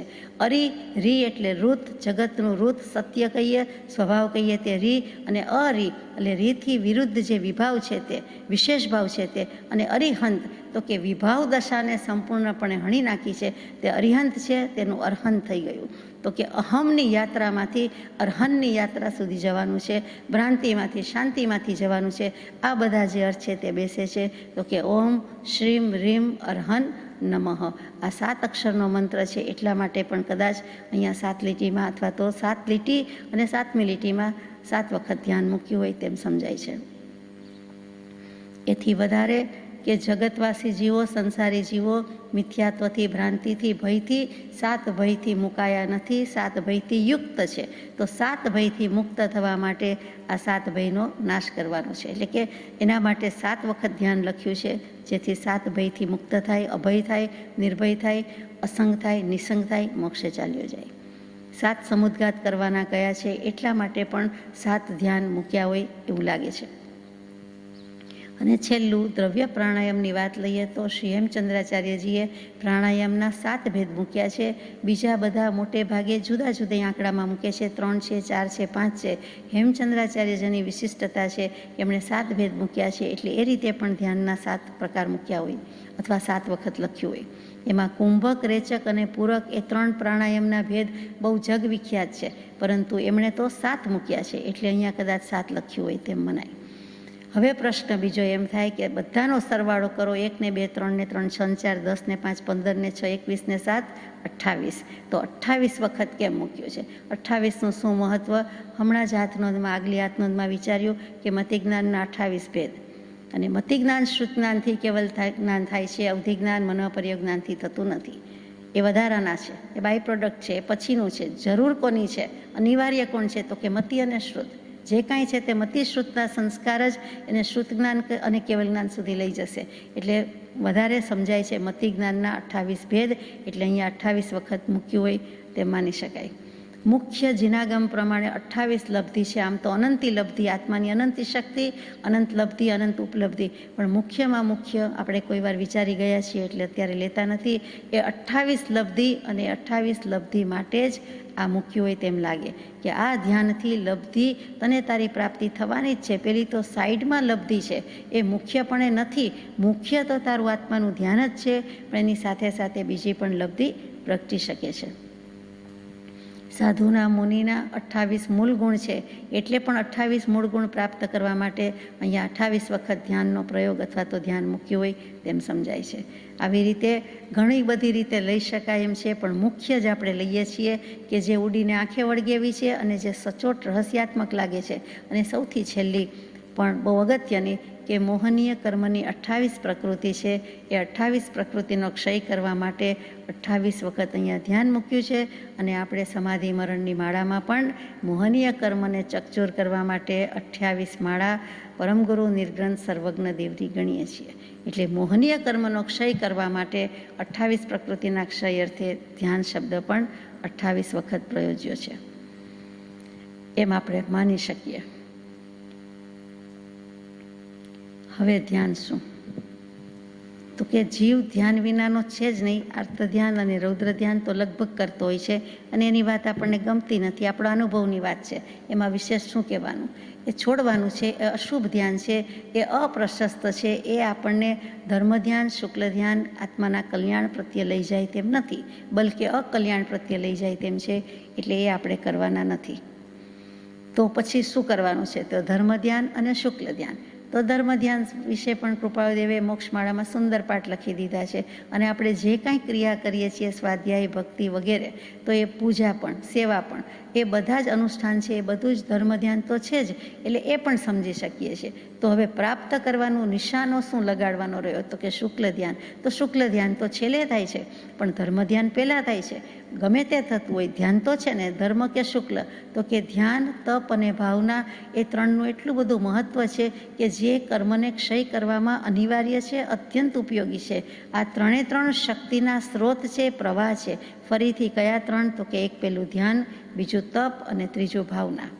રી એટલે ઋત, જગતનું ઋત, સત્ય કહીએ, સ્વભાવ કહીએ તે રી, અને અરી એટલે રીથી વિરુદ્ધ જે વિભાવ છે તે, વિશેષ ભાવ છે તે, અને અરિહંત તો કે વિભાવ દશાને સંપૂર્ણપણે હણી નાખી છે તે અરિહંત છે, તેનું અરહંત થઈ ગયું. તો કે અહમની યાત્રામાંથી અરહનની યાત્રા સુધી જવાનું છે, ભ્રાંતિમાંથી શાંતિમાંથી જવાનું છે. આ બધા જે અર્થ છે તે બેસે છે. તો કે ઓમ શ્રીમ રીમ અરહન નમઃ. આ 7 અક્ષરનો મંત્ર છે, એટલા માટે પણ કદાચ અહીંયા 7 લીટીમાં અથવા તો 7 લીટી અને 7મી લીટીમાં 7 વખત ધ્યાન મૂક્યું હોય તેમ સમજાય છે. એથી વધારે કે જગતવાસી જીવો, સંસારી જીવો મિથ્યાત્વથી, ભ્રાંતિથી, ભયથી, 7 ભયથી મુકાયા નથી, 7 ભયથી યુક્ત છે. તો 7 ભયથી મુક્ત થવા માટે આ 7 ભયનો નાશ કરવાનો છે. એટલે કે એના માટે 7 વખત ધ્યાન લખ્યું છે, જેથી 7 ભયથી મુક્ત થાય, અભય થાય, નિર્ભય થાય, અસંગ થાય, નિસંગ થાય, મોક્ષે ચાલ્યો જાય. 7 સમુદ્ઘાત કરવાના કયા છે, એટલા માટે પણ 7 ધ્યાન મૂક્યા હોય એવું લાગે છે. અને છેલ્લું દ્રવ્ય પ્રાણાયામની વાત લઈએ તો શ્રી હેમચંદ્રાચાર્યજીએ પ્રાણાયામના 7 ભેદ મૂક્યા છે. બીજા બધા મોટે ભાગે જુદા જુદા આંકડામાં મૂકે છે, 3 છે, 4 છે, 5 છે. હેમચંદ્રાચાર્યજીની વિશિષ્ટતા છે કે એમણે 7 ભેદ મૂક્યા છે, એટલે એ રીતે પણ ધ્યાનના 7 પ્રકાર મૂક્યા હોય અથવા 7 વખત લખ્યું હોય. એમાં કુંભક, રેચક અને પૂરક એ 3 પ્રાણાયામના ભેદ બહુ જગવિખ્યાત છે, પરંતુ એમણે તો 7 મૂક્યા છે, એટલે અહીંયા કદાચ 7 લખ્યું હોય તેમ મનાય. હવે પ્રશ્ન બીજો એમ થાય કે બધાનો સરવાળો કરો, 1 ને 2 3 ને 3 6 4 10 ને 5 15 ને 6 21 ને 7 28. તો 28 વખત કેમ મૂક્યું છે? 28નું શું મહત્વ? હમણાં જ હાથનોંધમાં, આગલી હાથનોંધમાં વિચાર્યું કે મતિજ્ઞાનના 28 ભેદ, અને મતિજ્ઞાન શ્રુત જ્ઞાનથી કેવલ જ્ઞાન થાય છે, અવધિજ્ઞાન મનોપર્ય જ્ઞાનથી થતું નથી. એ વધારાના છે, એ બાય પ્રોડક્ટ છે, એ પછીનું છે. જરૂર કોની છે, અનિવાર્ય કોણ છે? તો કે મતિ અને શ્રુત. જે કાંઈ છે તે મતિ શ્રુતના સંસ્કાર જ એને શ્રુત જ્ઞાન અને કેવલ જ્ઞાન સુધી લઈ જશે. એટલે વધારે સમજાય છે મતિ જ્ઞાનના 28 ભેદ, એટલે અહીંયા 28 વખત મૂક્યું હોય તેમ માની શકાય. મુખ્ય જીનાગમ પ્રમાણે 28 લબ્ધિ છે. આમ તો અનંતી લબ્ધિ, આત્માની અનંતી શક્તિ, અનંત લબ્ધિ, અનંત ઉપલબ્ધિ, પણ મુખ્યમાં મુખ્ય આપણે કોઈ વાર વિચારી ગયા છીએ એટલે અત્યારે લેતા નથી. એ 28 લબ્ધિ અને 28 લબ્ધિ માટે જ આ મૂક્યું હોય તેમ લાગે કે આ ધ્યાનથી લબ્ધિ તને તારી પ્રાપ્તિ થવાની જ છે. પેલી તો સાઈડમાં લબ્ધિ છે, એ મુખ્યપણે નથી. મુખ્ય તો તારું આત્માનું ધ્યાન જ છે, પણ એની સાથે સાથે બીજી પણ લબ્ધિ પ્રગટી શકે છે. સાધુના, મુનિના 28 મૂળ ગુણ છે, એટલે પણ 28 મૂળ ગુણ પ્રાપ્ત કરવા માટે અહીંયા 28 વખત ધ્યાનનો પ્રયોગ અથવા તો ધ્યાન મૂક્યું હોય તેમ સમજાય છે. આવી રીતે ઘણી બધી રીતે લઈ શકાય એમ છે, પણ મુખ્ય જ આપણે લઈએ છીએ કે જે ઉડીને આંખે વળગેવી છે અને જે સચોટ રહસ્યાત્મક લાગે છે. અને સૌથી છેલ્લી પણ બહુ અગત્યની કે મોહનીય કર્મની 28 પ્રકૃતિ છે, એ 28 પ્રકૃતિનો ક્ષય કરવા માટે 28 વખત અહીંયા ધ્યાન મૂક્યું છે. અને આપણે સમાધિ મરણની માળામાં પણ મોહનીય કર્મને ચકચૂર કરવા માટે 28 માળા પરમગુરુ નિર્ગ્રંથ સર્વજ્ઞ દેવથી ગણીએ છીએ. એટલે મોહનીય કર્મનો ક્ષય કરવા માટે 28 પ્રકૃતિના ક્ષય અર્થે ધ્યાન શબ્દ પણ 28 વખત પ્રયોજ્યો છે એમ આપણે માની શકીએ. હવે ધ્યાન શું? તો કે જીવ ધ્યાન વિનાનો છે જ નહીં. આર્ત ધ્યાન અને રૌદ્ર ધ્યાન તો લગભગ કરતો હોય છે, અને એની વાત આપણને ગમતી નથી, આપણા અનુભવની વાત છે, એમાં વિશેષ શું કહેવાનું? એ છોડવાનું છે. એ અશુભ ધ્યાન છે, એ અપ્રશસ્ત છે, એ આપણને ધર્મ ધ્યાન, શુક્લ ધ્યાન આત્માના કલ્યાણ પ્રત્યે લઈ જાય તેમ નથી, બલકે અકલ્યાણ પ્રત્યે લઈ જાય તેમ છે. એટલે એ આપણે કરવાના નથી. તો પછી શું કરવાનું છે? તો ધર્મ ધ્યાન અને શુક્લ ધ્યાન. તો ધર્મ ધ્યાન વિશે પણ કૃપાળુદેવે મોક્ષમાળામાં સુંદર પાઠ લખી દીધા છે. અને આપણે જે કાંઈ ક્રિયા કરીએ છીએ, સ્વાધ્યાય, ભક્તિ વગેરે, તો એ પૂજા પણ, સેવા પણ, એ બધા જ અનુષ્ઠાન છે, એ બધું જ ધર્મ ધ્યાન તો છે જ. એટલે એ પણ સમજી શકીએ છીએ. તો હવે પ્રાપ્ત કરવાનું નિશાનો શું લગાડવાનો રહ્યો? તો કે શુક્લ ધ્યાન. તો શુક્લ ધ્યાન તો છેલ્લે થાય છે, પણ ધર્મ ધ્યાન પહેલાં થાય છે. ગમે તે થતું હોય, ધ્યાન તો છે ને, ધર્મ કે શુક્લ, તો કે ધ્યાન, તપ અને ભાવના એ ત્રણનું એટલું બધું મહત્ત્વ છે કે જે કર્મને ક્ષય કરવામાં અનિવાર્ય છે, અત્યંત ઉપયોગી છે. આ ત્રણ શક્તિના સ્ત્રોત છે, પ્રવાહ છે. ફરીથી કયા ત્રણ? તો કે એક પેલું ધ્યાન, બીજું તપ અને ત્રીજું ભાવના.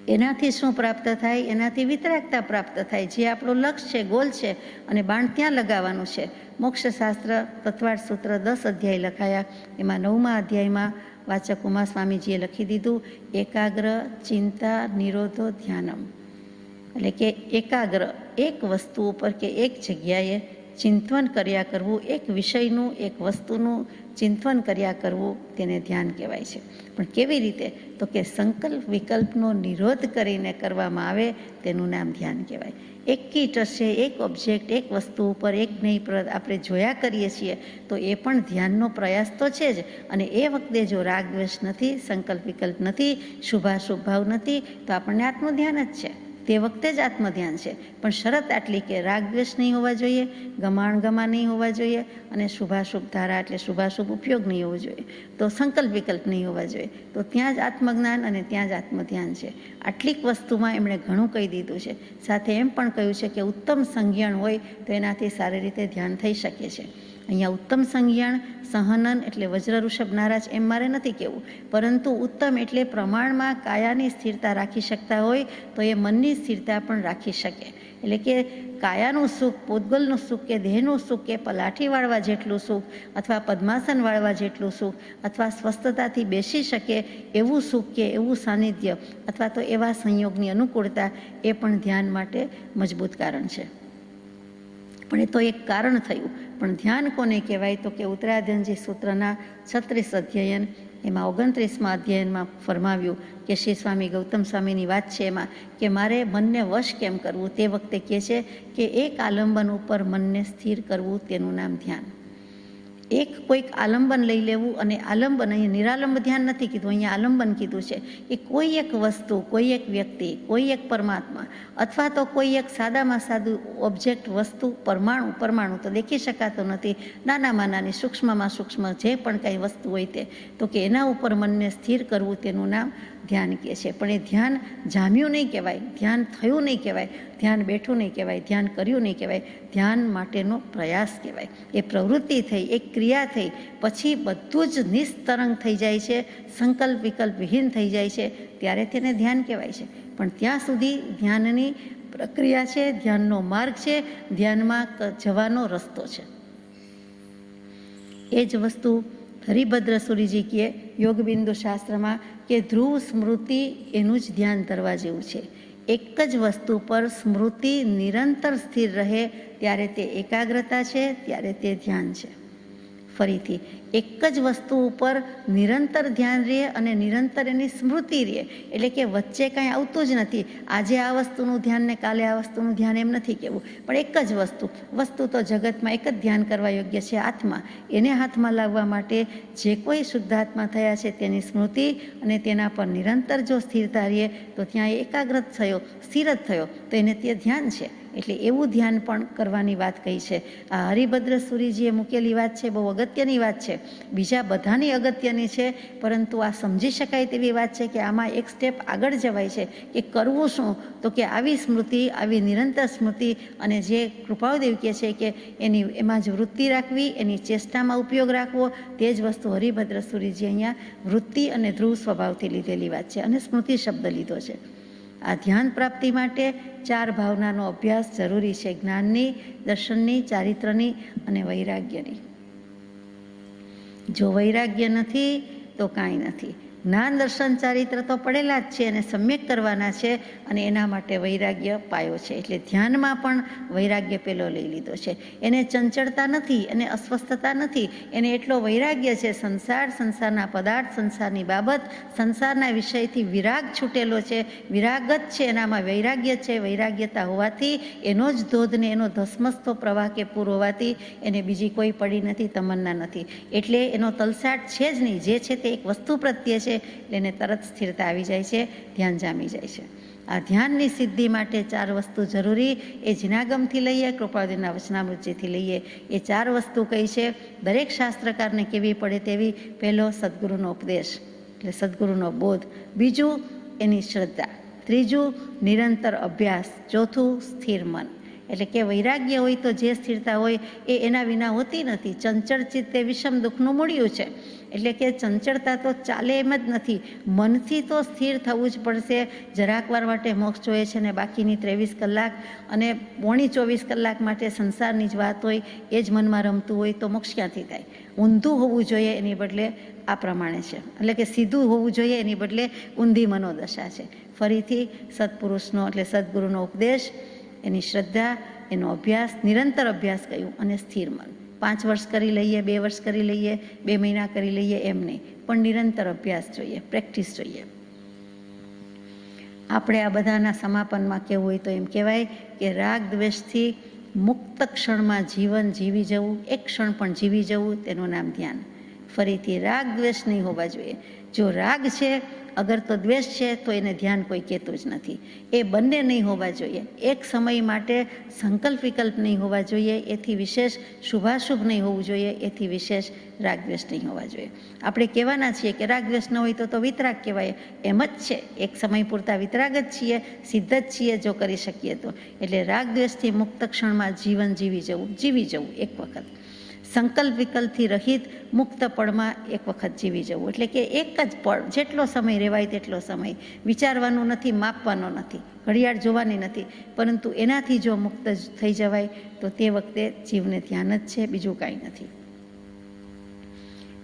એનાથી શું પ્રાપ્ત થાય? એનાથી વિતરાગતા પ્રાપ્ત થાય, જે આપણું લક્ષ્ય છે, ગોલ છે, અને બાણ ત્યાં લગાવવાનું છે. મોક્ષશાસ્ત્ર તત્વાર્થ સૂત્ર 10 અધ્યાય લખાયા. એમાં 9મા અધ્યાયમાં વાચક ઉમા સ્વામીજીએ લખી દીધું, એકાગ્ર ચિંતા નિરોધો ધ્યાનમ. એટલે કે એકાગ્ર, એક વસ્તુ ઉપર કે એક જગ્યાએ ચિંતવન કર્યા કરવું, એક વિષયનું, એક વસ્તુનું ચિંતવન કર્યા કરવું, તેને ધ્યાન કહેવાય છે. પણ કેવી રીતે? તો કે સંકલ્પ વિકલ્પનો નિરોધ કરીને કરવામાં આવે તેનું નામ ધ્યાન કહેવાય. એક કી ટસે, એક ઓબ્જેક્ટ, એક વસ્તુ ઉપર એક નહીં આપણે જોયા કરીએ છીએ તો એ પણ ધ્યાનનો પ્રયાસ તો છે જ. અને એ વખતે જો રાગ દ્વેષ નથી, સંકલ્પ વિકલ્પ નથી, શુભાશુભ ભાવ નથી, તો આપણને આત્મધ્યાન જ છે. તે વખતે જ આત્મધ્યાન છે. પણ શરત આટલી કે રાગ દ્વેષ નહીં હોવા જોઈએ, ગમાણ નહીં હોવા જોઈએ, અને શુભાશુભ ધારા એટલે શુભાશુભ ઉપયોગ નહીં હોવો જોઈએ, તો સંકલ્પ વિકલ્પ નહીં હોવા જોઈએ. તો ત્યાં જ આત્મજ્ઞાન અને ત્યાં જ આત્મધ્યાન છે. આટલીક વસ્તુમાં એમણે ઘણું કહી દીધું છે. સાથે એમ પણ કહ્યું છે કે ઉત્તમ સંજ્ઞાન હોય તો એનાથી સારી રીતે ધ્યાન થઈ શકે છે. અહીંયા ઉત્તમ સંજ્ઞાન, સહનન એટલે વજ્ર ઋષભ નારાજ એમ મારે નથી કહેવું, પરંતુ ઉત્તમ એટલે પ્રમાણમાં કાયાની સ્થિરતા રાખી શકતા હોય તો એ મનની સ્થિરતા પણ રાખી શકે. એટલે કે કાયાનું સુખ, પોતગલનું સુખ કે દેહનું સુખ કે પલાઠી વાળવા જેટલું સુખ, અથવા પદ્માસન વાળવા જેટલું સુખ, અથવા સ્વસ્થતાથી બેસી શકે એવું સુખ કે એવું સાનિધ્ય, અથવા તો એવા સંયોગની અનુકૂળતા, એ પણ ધ્યાન માટે મજબૂત કારણ છે. પણ એ તો એક કારણ થયું. પણ ધ્યાન કોને કહેવાય? તો કે ઉત્તરાધ્યનજી સૂત્રના 36 અધ્યયન એમાં 29મા અધ્યયનમાં ફરમાવ્યું કે શ્રી સ્વામી ગૌતમ સ્વામીની વાત છે એમાં કે મારે મનને વશ કેમ કરવું? તે વખતે કહે છે કે એક આલંબન ઉપર મનને સ્થિર કરવું, તેનું નામ ધ્યાન. એક કોઈક આલંબન લઈ લેવું, અને આલંબન, અહીંયા નિરાલંબ ધ્યાન નથી કીધું, અહીંયા આલંબન કીધું છે કે કોઈ એક વસ્તુ, કોઈ એક વ્યક્તિ, કોઈ એક પરમાત્મા, અથવા તો કોઈ એક સાદામાં સાદું ઓબ્જેક્ટ, વસ્તુ, પરમાણુ તો દેખી શકાતો નથી, નાનામાં નાની, સૂક્ષ્મમાં સૂક્ષ્મ જે પણ કાંઈ વસ્તુ હોય તે, તો કે એના ઉપર મનને સ્થિર કરવું, તેનું નામ ધ્યાન કહે છે. પણ એ ધ્યાન જામ્યું નહીં કહેવાય, ધ્યાન થયું નહીં કહેવાય, ધ્યાન બેઠું નહીં કહેવાય, ધ્યાન કર્યું નહીં કહેવાય. ધ્યાન માટેનો પ્રયાસ કહેવાય. એ પ્રવૃત્તિ થઈ, એક ક્રિયા થઈ, પછી બધું જ નિસ્તરંગ થઈ જાય છે, સંકલ્પ વિકલ્પ વિહીન થઈ જાય છે, ત્યારે તેને ધ્યાન કહેવાય છે. પણ ત્યાં સુધી ધ્યાનની પ્રક્રિયા છે, ધ્યાનનો માર્ગ છે, ધ્યાનમાં જવાનો રસ્તો છે. એ જ વસ્તુ હરિભદ્ર સુરીજી કહે યોગબિંદુ શાસ્ત્રમાં કે ધ્રુવ સ્મૃતિ એનું જ ધ્યાન ધરવા જેવું છે. એક જ વસ્તુ પર સ્મૃતિ નિરંતર સ્થિર રહે ત્યારે તે એકાગ્રતા છે, ત્યારે તે ધ્યાન છે. ફરીથી એક જ વસ્તુ ઉપર નિરંતર ધ્યાન રહે અને નિરંતર એની સ્મૃતિ રહે, એટલે કે વચ્ચે કાંઈ આવતું જ નથી. આજે આ વસ્તુનું ધ્યાન ને કાલે આ વસ્તુનું ધ્યાન, એમ નથી કહેવું. પણ એક જ વસ્તુ તો જગતમાં એક જ ધ્યાન કરવા યોગ્ય છે, આત્મા. એને હાથમાં લાવવા માટે જે કોઈ શુદ્ધાત્મા થયા છે તેની સ્મૃતિ અને તેના પર નિરંતર જો સ્થિરતા રહે તો ત્યાં એકાગ્ર થયો, સ્થિર જ થયો, તો એને તે ધ્યાન છે. એટલે એવું ધ્યાન પણ કરવાની વાત કહી છે. આ હરિભદ્ર સુરીજીએ મૂકેલી વાત છે, બહુ અગત્યની વાત છે. બીજા બધાની અગત્યની છે, પરંતુ આ સમજી શકાય તેવી વાત છે કે આમાં એક સ્ટેપ આગળ જવાય છે કે કરવું શું? તો કે આવી સ્મૃતિ, આવી નિરંતર સ્મૃતિ, અને જે કૃપાળદેવ કહે છે કે એમાં જ વૃત્તિ રાખવી, એની ચેષ્ટામાં ઉપયોગ રાખવો, તે જ વસ્તુ હરિભદ્ર સુરીજી અહીંયા વૃત્તિ અને ધ્રુવ સ્વભાવથી લીધેલી વાત છે, અને સ્મૃતિ શબ્દ લીધો છે. આ ધ્યાન પ્રાપ્તિ માટે 4 ભાવનાનો અભ્યાસ જરૂરી છે: જ્ઞાનની, દર્શનની, ચારિત્રની અને વૈરાગ્યની. જો વૈરાગ્ય નથી તો કાંઈ નથી. જ્ઞાન, દર્શન, ચારિત્ર તો પડેલા જ છે, અને સમ્યક કરવાના છે, અને એના માટે વૈરાગ્ય પાયો છે. એટલે ધ્યાનમાં પણ વૈરાગ્ય પેલો લઈ લીધો છે. એને ચંચળતા નથી, એને અસ્વસ્થતા નથી, એને એટલો વૈરાગ્ય છે. સંસારના પદાર્થ, સંસારની બાબત, સંસારના વિષયથી વિરાગ છૂટેલો છે, વિરાગત છે, એનામાં વૈરાગ્ય છે. વૈરાગ્યતા હોવાથી એનો જ ધોધ ને એનો ધસમસતો પ્રવાહ કે પૂર હોવાથી એને બીજી કોઈ પડી નથી, તમન્ના નથી. એટલે એનો તલસાટ છે જ નહીં. જે છે તે એક વસ્તુ પ્રત્યે છે, એટલે એને તરત સ્થિરતા આવી જાય છે, ધ્યાન જામી જાય છે. આ ધ્યાનની સિદ્ધિ માટે 4 વસ્તુ જરૂરી. એ જીનાગમથી લઈએ, કૃપાળુદેવના વચનામૃતજીથી લઈએ. એ 4 વસ્તુ કઈ છે? દરેક શાસ્ત્રકારને કેવી પડે તેવી. પહેલો, સદગુરુનો ઉપદેશ એટલે સદગુરુનો બોધ. બીજું, એની શ્રદ્ધા. ત્રીજું, નિરંતર અભ્યાસ. ચોથું, સ્થિર મન. એટલે કે વૈરાગ્ય હોય તો જે સ્થિરતા હોય એ એના વિના હોતી નથી. ચંચળ ચિત્તે વિષમ દુઃખનું મૂળિયું છે. એટલે કે ચંચળતા તો ચાલે એમ જ નથી. મનથી તો સ્થિર થવું જ પડશે. જરાક વાર માટે મોક્ષ જોઈએ છે ને બાકીની 23 કલાક અને પોણી 24 કલાક માટે સંસારની જ વાત હોય, એ જ મનમાં રમતું હોય તો મોક્ષ ક્યાંથી થાય? ઊંધું હોવું જોઈએ, એની બદલે આ પ્રમાણે છે. એટલે કે સીધું હોવું જોઈએ, એની બદલે ઊંધી મનોદશા છે. ફરીથી સત્પુરુષનો એટલે સદગુરુનો ઉપદેશ, એની શ્રદ્ધા, એનો અભ્યાસ, નિરંતર અભ્યાસ કહ્યું, અને સ્થિર મન. 5 વર્ષ કરી લઈએ, 2 વર્ષ કરી લઈએ, 2 મહિના કરી લઈએ એમ નહીં, પણ નિરંતર અભ્યાસ જોઈએ, પ્રેક્ટિસ જોઈએ. આપણે આ બધાના સમાપનમાં કહેવું હોય તો એમ કહેવાય કે રાગ દ્વેષથી મુક્ત ક્ષણમાં જીવન જીવી જવું, એક ક્ષણ પણ જીવી જવું, તેનું નામ ધ્યાન. ફરીથી, રાગ દ્વેષ નહીં હોવા જોઈએ. જો રાગ છે અગર તો દ્વેષ છે તો એને ધ્યાન કોઈ કહેતું જ નથી. એ બંને નહીં હોવા જોઈએ. એક સમય માટે સંકલ્પ વિકલ્પ નહીં હોવા જોઈએ, એથી વિશેષ શુભાશુભ નહીં હોવું જોઈએ, એથી વિશેષ રાગ દ્વેષ નહીં હોવા જોઈએ. આપણે કહેવાના છીએ કે રાગ દ્વેષ ન હોય તો વિતરાગ કહેવાય. એમ જ છે, એક સમય પૂરતા વિતરાગ જ છીએ, સિદ્ધ જ છીએ જો કરી શકીએ તો. એટલે રાગ દ્વેષથી મુક્ત ક્ષણમાં જીવન જીવી જવું એક વખત. સંકલ્પ વિકલ્પથી રહિત મુક્ત પળમાં એક વખત જીવી જવું. એટલે કે એક જ પળ, જેટલો સમય રહેવાય તેટલો સમય. વિચારવાનું નથી, માપવાનો નથી, ઘડિયાળ જોવાની નથી, પરંતુ એનાથી જો મુક્ત થઈ જવાય તો તે વખતે જીવને ધ્યાન જ છે, બીજું કાંઈ નથી.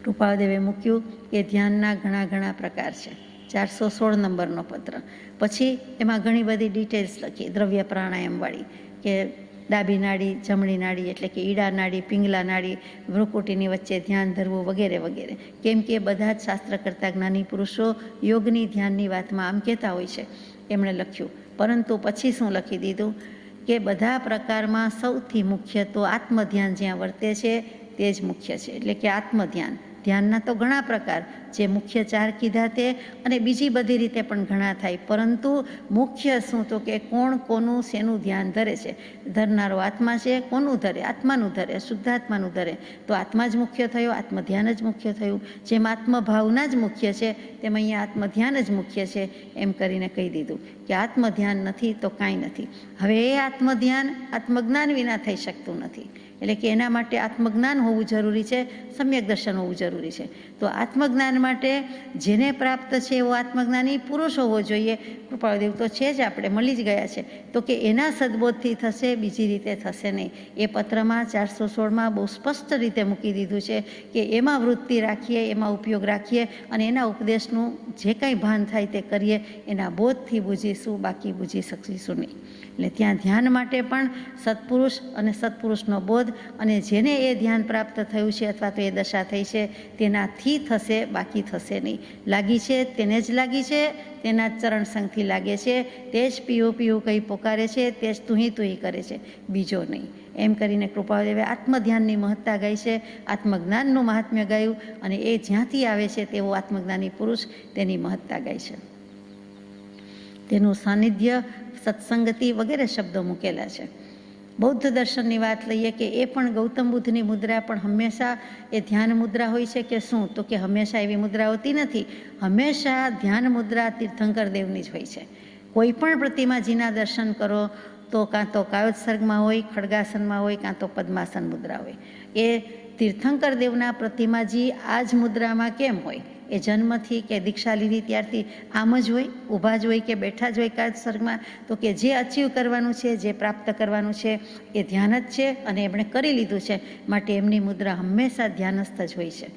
કૃપાળુદેવે મૂક્યું કે ધ્યાનના ઘણા પ્રકાર છે. 416 નંબરનો પત્ર. પછી એમાં ઘણી બધી ડિટેલ્સ લખી, દ્રવ્ય પ્રાણાયામવાળી, કે ડાબી નાડી, જમણી નાડી એટલે કે ઈડા નાડી, પિંગલા નાડી, ભ્રુકુટીની વચ્ચે ધ્યાન ધરવું વગેરે વગેરે. કેમ કે બધા જ શાસ્ત્ર કરતા જ્ઞાની પુરુષો યોગની, ધ્યાનની વાતમાં આમ કહેતા હોય છે, એમણે લખ્યું. પરંતુ પછી શું લખી દીધું કે બધા પ્રકારમાં સૌથી મુખ્ય તો આત્મધ્યાન જ્યાં વર્તે છે તે જ મુખ્ય છે. એટલે કે આત્મધ્યાન. ધ્યાનના તો ઘણા પ્રકાર, જે મુખ્ય 4 કીધા તે, અને બીજી બધી રીતે પણ ઘણા થાય, પરંતુ મુખ્ય શું તો કે કોણ કોનું શેનું ધ્યાન ધરે છે. ધરનારો આત્મા છે, કોનું ધરે? આત્માનું ધરે, શુદ્ધાત્માનું ધરે. તો આત્મા જ મુખ્ય થયો, આત્મધ્યાન જ મુખ્ય થયું. જેમ આત્મભાવના જ મુખ્ય છે તેમ અહીંયા આત્મધ્યાન જ મુખ્ય છે, એમ કરીને કહી દીધું કે આત્મધ્યાન નથી તો કાંઈ નથી. હવે એ આત્મધ્યાન આત્મજ્ઞાન વિના થઈ શકતું નથી. એટલે કે એના માટે આત્મજ્ઞાન હોવું જરૂરી છે, સમ્યક દર્શન હોવું જરૂરી છે. તો આત્મજ્ઞાન માટે જેને પ્રાપ્ત છે એવો આત્મજ્ઞાની પુરુષ હોવો જોઈએ. કૃપાળુદેવ તો છે જ, આપણે મળી જ ગયા છે. તો કે એના સદબોધથી થશે, બીજી રીતે થશે નહીં. એ પત્રમાં 416માં બહુ સ્પષ્ટ રીતે મૂકી દીધું છે કે એમાં વૃત્તિ રાખીએ, એમાં ઉપયોગ રાખીએ, અને એના ઉપદેશનું જે કાંઈ ભાન થાય તે કરીએ. એના બોધથી બુજીશું, બાકી બુજી શકીશું નહીં. એટલે ત્યાં ધ્યાન માટે પણ સત્પુરુષ અને સત્પુરુષનો બોધ, અને જેને એ ધ્યાન પ્રાપ્ત થયું છે અથવા તો એ દશા થઈ છે તેનાથી થશે, બાકી થશે નહીં. લાગી છે તેને જ લાગી છે, તેના જ ચરણ સંગથી લાગે છે, તે જ પીયું કહી પોકારે છે, તે જ તુહી કરે છે, બીજો નહીં. એમ કરીને કૃપાળુદેવે આત્મધ્યાનની મહત્તા ગાઈ છે, આત્મજ્ઞાનનું મહાત્મ્ય ગાયું, અને એ જ્યાંથી આવે છે તેવો આત્મજ્ઞાની પુરુષ તેની મહત્તા ગાય છે. તેનું સાનિધ્ય, સત્સંગતિ વગેરે શબ્દો મૂકેલા છે. બૌદ્ધ દર્શનની વાત લઈએ કે એ પણ ગૌતમ બુદ્ધની મુદ્રા પણ હંમેશા એ ધ્યાન મુદ્રા હોય છે કે શું? તો કે હંમેશા એવી મુદ્રા હોતી નથી. હંમેશા ધ્યાન મુદ્રા તીર્થંકર દેવની જ હોય છે. કોઈ પણ પ્રતિમાજીના દર્શન કરો તો કાં તો કાયોત્સર્ગમાં હોય, ખડગાસનમાં હોય, કાં તો પદ્માસન મુદ્રા હોય. એ તીર્થંકર દેવના પ્રતિમાજી આ જ મુદ્રામાં કેમ હોય? એ જન્મથી કે દીક્ષા લીધી ત્યારથી આમ જ હોય, ઊભા જ હોય કે બેઠા જ હોય કાયોત્સર્ગમાં? તો કે જે અચીવ કરવાનું છે, જે પ્રાપ્ત કરવાનું છે એ ધ્યાન જ છે, અને એમણે કરી લીધું છે, માટે એમની મુદ્રા હંમેશા ધ્યાનસ્થ જ હોય છે.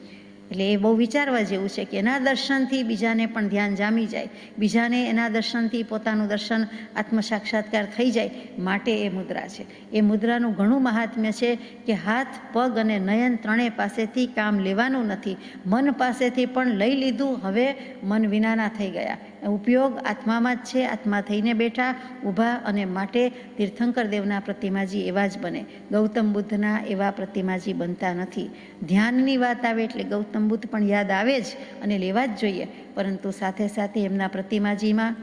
એટલે એ બહુ વિચારવા જેવું છે કે એના દર્શનથી બીજાને પણ ધ્યાન જામી જાય, બીજાને એના દર્શનથી પોતાનું દર્શન આત્મ સાક્ષાત્કાર થઈ જાય, માટે એ મુદ્રા છે. એ મુદ્રાનું ઘણું મહાત્મ્ય છે કે હાથ, પગ અને નયન ત્રણેય પાસેથી કામ લેવાનું નથી. મન પાસેથી પણ લઈ લીધું, હવે મન વિનાના થઈ ગયા. ઉપયોગ આત્મામાં જ છે, આત્મા થઈને બેઠા, ઊભા, અને માટે તીર્થંકર દેવના પ્રતિમાજી એવા જ બને. ગૌતમ બુદ્ધના એવા પ્રતિમાજી બનતા નથી. ધ્યાનની વાત આવે એટલે ગૌતમ બુદ્ધ પણ યાદ આવે જ, અને લેવા જ જોઈએ, પરંતુ સાથે સાથે એમના પ્રતિમાજીમાં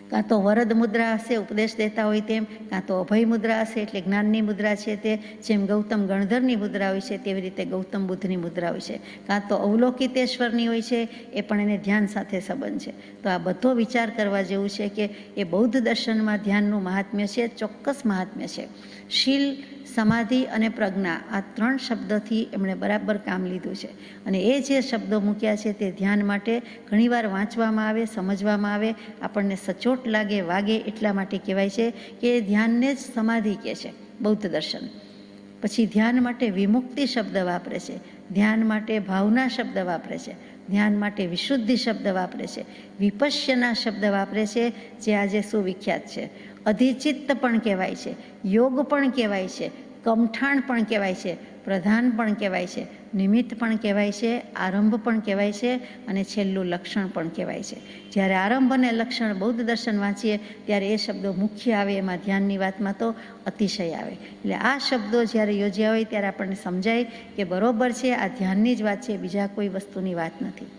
કાં તો વરદ મુદ્રા હશે ઉપદેશ દેતા હોય તેમ, કાં તો અભય મુદ્રા હશે એટલે જ્ઞાનની મુદ્રા છે તે, જેમ ગૌતમ ગણધરની મુદ્રા હોય છે તેવી રીતે ગૌતમ બુદ્ધની મુદ્રા હોય છે, કાં તો અવલોકિતેશ્વરની હોય છે એ પણ એને ધ્યાન સાથે સંબંધ છે. તો આ બધો વિચાર કરવા જેવું છે કે એ બૌદ્ધ દર્શનમાં ધ્યાનનું મહાત્મ્ય છે, ચોક્કસ મહાત્મ્ય છે. શીલ, સમાધિ અને પ્રજ્ઞા આ 3 શબ્દથી એમણે બરાબર કામ લીધું છે. અને એ જે શબ્દો મૂક્યા છે તે ધ્યાન માટે ઘણીવાર વાંચવામાં આવે, સમજવામાં આવે, આપણને સચોટ લાગે, વાગે એટલા માટે કહેવાય છે કે ધ્યાનને જ સમાધિ કહે છે બૌદ્ધ દર્શન. પછી ધ્યાન માટે વિમુક્તિ શબ્દ વાપરે છે, ધ્યાન માટે ભાવના શબ્દ વાપરે છે, ધ્યાન માટે વિશુદ્ધિ શબ્દ વાપરે છે, વિપશ્યના શબ્દ વાપરે છે જે આજે સુવિખ્યાત છે. અધિચિત્ત પણ કહેવાય છે, યોગ પણ કહેવાય છે, કમઠાણ પણ કહેવાય છે, પ્રધાન પણ કહેવાય છે, નિમિત્ત પણ કહેવાય છે, આરંભ પણ કહેવાય છે અને છેલ્લું લક્ષણ પણ કહેવાય છે. જ્યારે આરંભ અને લક્ષણ બૌદ્ધ દર્શન વાંચીએ ત્યારે એ શબ્દો મુખ્ય આવે, એમાં ધ્યાનની વાતમાં તો અતિશય આવે. એટલે આ શબ્દો જ્યારે યોજ્યા હોય ત્યારે આપણને સમજાય કે બરોબર છે, આ ધ્યાનની જ વાત છે, બીજા કોઈ વસ્તુની વાત નથી.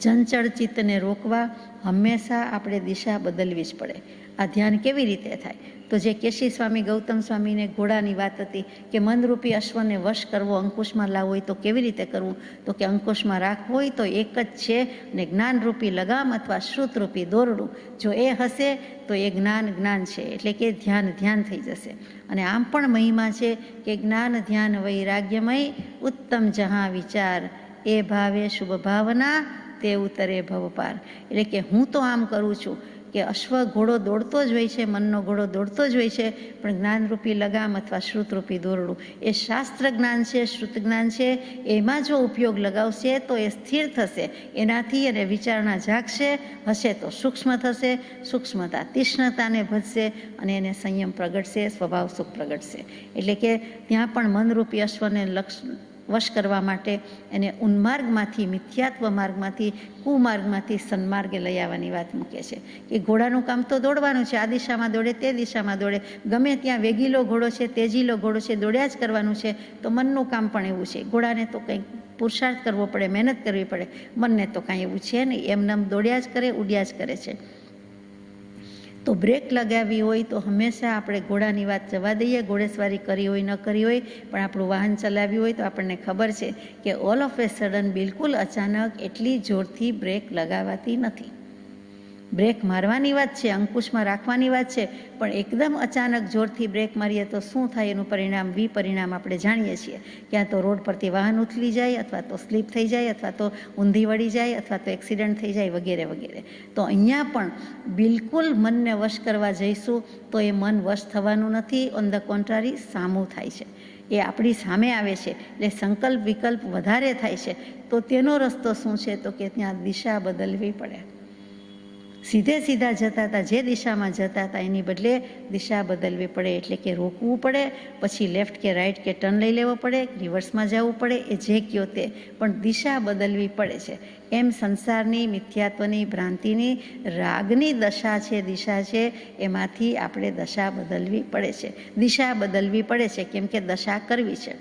ચંચળ ચિત્તને રોકવા હંમેશા આપણે દિશા બદલવી જ પડે. આ ધ્યાન કેવી રીતે થાય? તો જે કેશી સ્વામી, ગૌતમ સ્વામીને ઘોડાની વાત હતી કે મનરૂપી અશ્વને વશ કરવો, અંકુશમાં લાવવો હોય તો કેવી રીતે કરવું? તો કે અંકુશમાં રાખવો હોય તો એક જ છે ને જ્ઞાનરૂપી લગામ અથવા શ્રુતરૂપી દોરડું, જો એ હશે તો એ જ્ઞાન જ્ઞાન છે, એટલે કે ધ્યાન ધ્યાન થઈ જશે. અને આમ પણ મહિમા છે કે જ્ઞાન ધ્યાન વૈરાગ્યમય ઉત્તમ જહાં વિચાર, એ ભાવે શુભ ભાવના તે ઉતરે ભવપાર. એટલે કે હું તો આમ કરું છું કે અશ્વ ઘોડો દોડતો જ હોય છે, મનનો ઘોડો દોડતો જ હોય છે, પણ જ્ઞાનરૂપી લગામ અથવા શ્રુતરૂપી દોરડું એ શાસ્ત્ર જ્ઞાન છે, શ્રુત જ્ઞાન છે, એમાં જો ઉપયોગ લગાવશે તો એ સ્થિર થશે, એનાથી અને વિચારણા જાગશે, હશે તો સૂક્ષ્મ થશે, સૂક્ષ્મતા તીક્ષ્ણતાને ભજશે અને એને સંયમ પ્રગટશે, સ્વભાવ સુખ પ્રગટશે. એટલે કે ત્યાં પણ મનરૂપી અશ્વને વશ કરવા માટે એને ઉન્માર્ગમાંથી, મિથ્યાત્વ માર્ગમાંથી, કુમાર્ગમાંથી સન્માર્ગે લઈ આવવાની વાત મૂકે છે કે ઘોડાનું કામ તો દોડવાનું છે, આ દિશામાં દોડે, તે દિશામાં દોડે, ગમે ત્યાં વેગીલો ઘોડો છે, તેજીલો ઘોડો છે, દોડ્યા જ કરવાનું છે. તો મનનું કામ પણ એવું છે, ઘોડાને તો કંઈક પુરુષાર્થ કરવો પડે, મહેનત કરવી પડે, મનને તો કાંઈ એવું છે નહીં, એમનેમ દોડ્યા જ કરે, ઉડ્યા જ કરે છે. તો બ્રેક લગાવી હોય તો હંમેશા આપણે ઘોડાની વાત જવા દઈએ, ઘોડેસવારી કરી હોય ન કરી હોય, પણ આપણું વાહન ચલાવ્યું હોય તો આપણને ખબર છે કે ઓલ ઓફ એ સડન બિલકુલ અચાનક એટલી જોરથી બ્રેક લગાવાતી નથી. બ્રેક મારવાની વાત છે, અંકુશમાં રાખવાની વાત છે, પણ એકદમ અચાનક જોરથી બ્રેક મારીએ તો શું થાય એનું પરિણામ, વિપરિણામ આપણે જાણીએ છીએ. ક્યાં તો રોડ પરથી વાહન ઉથલી જાય, અથવા તો સ્લીપ થઈ જાય, અથવા તો ઊંધી વળી જાય, અથવા તો એક્સિડન્ટ થઈ જાય, વગેરે વગેરે. તો અહીંયા પણ બિલકુલ મનને વશ કરવા જઈશું તો એ મન વશ થવાનું નથી, ઓન ધ કોન્ટ્રારી સામું થાય છે, એ આપણી સામે આવે છે, એટલે સંકલ્પ વિકલ્પ વધારે થાય છે. તો તેનો રસ્તો શું છે? તો કે ત્યાં દિશા બદલવી પડે. સીધે સીધા જતા હતા, જે દિશામાં જતા હતા એની બદલે દિશા બદલવી પડે, એટલે કે રોકવું પડે, પછી લેફ્ટ કે રાઈટ કે ટર્ન લઈ લેવો પડે, રિવર્સમાં જવું પડે, એ જે કયો તે, પણ દિશા બદલવી પડે છે. એમ સંસારની, મિથ્યાત્વની, ભ્રાંતિની, રાગની દશા છે, દિશા છે, એમાંથી આપણે દશા બદલવી પડે છે, દિશા બદલવી પડે છે, કેમ કે દશા કરવી છે.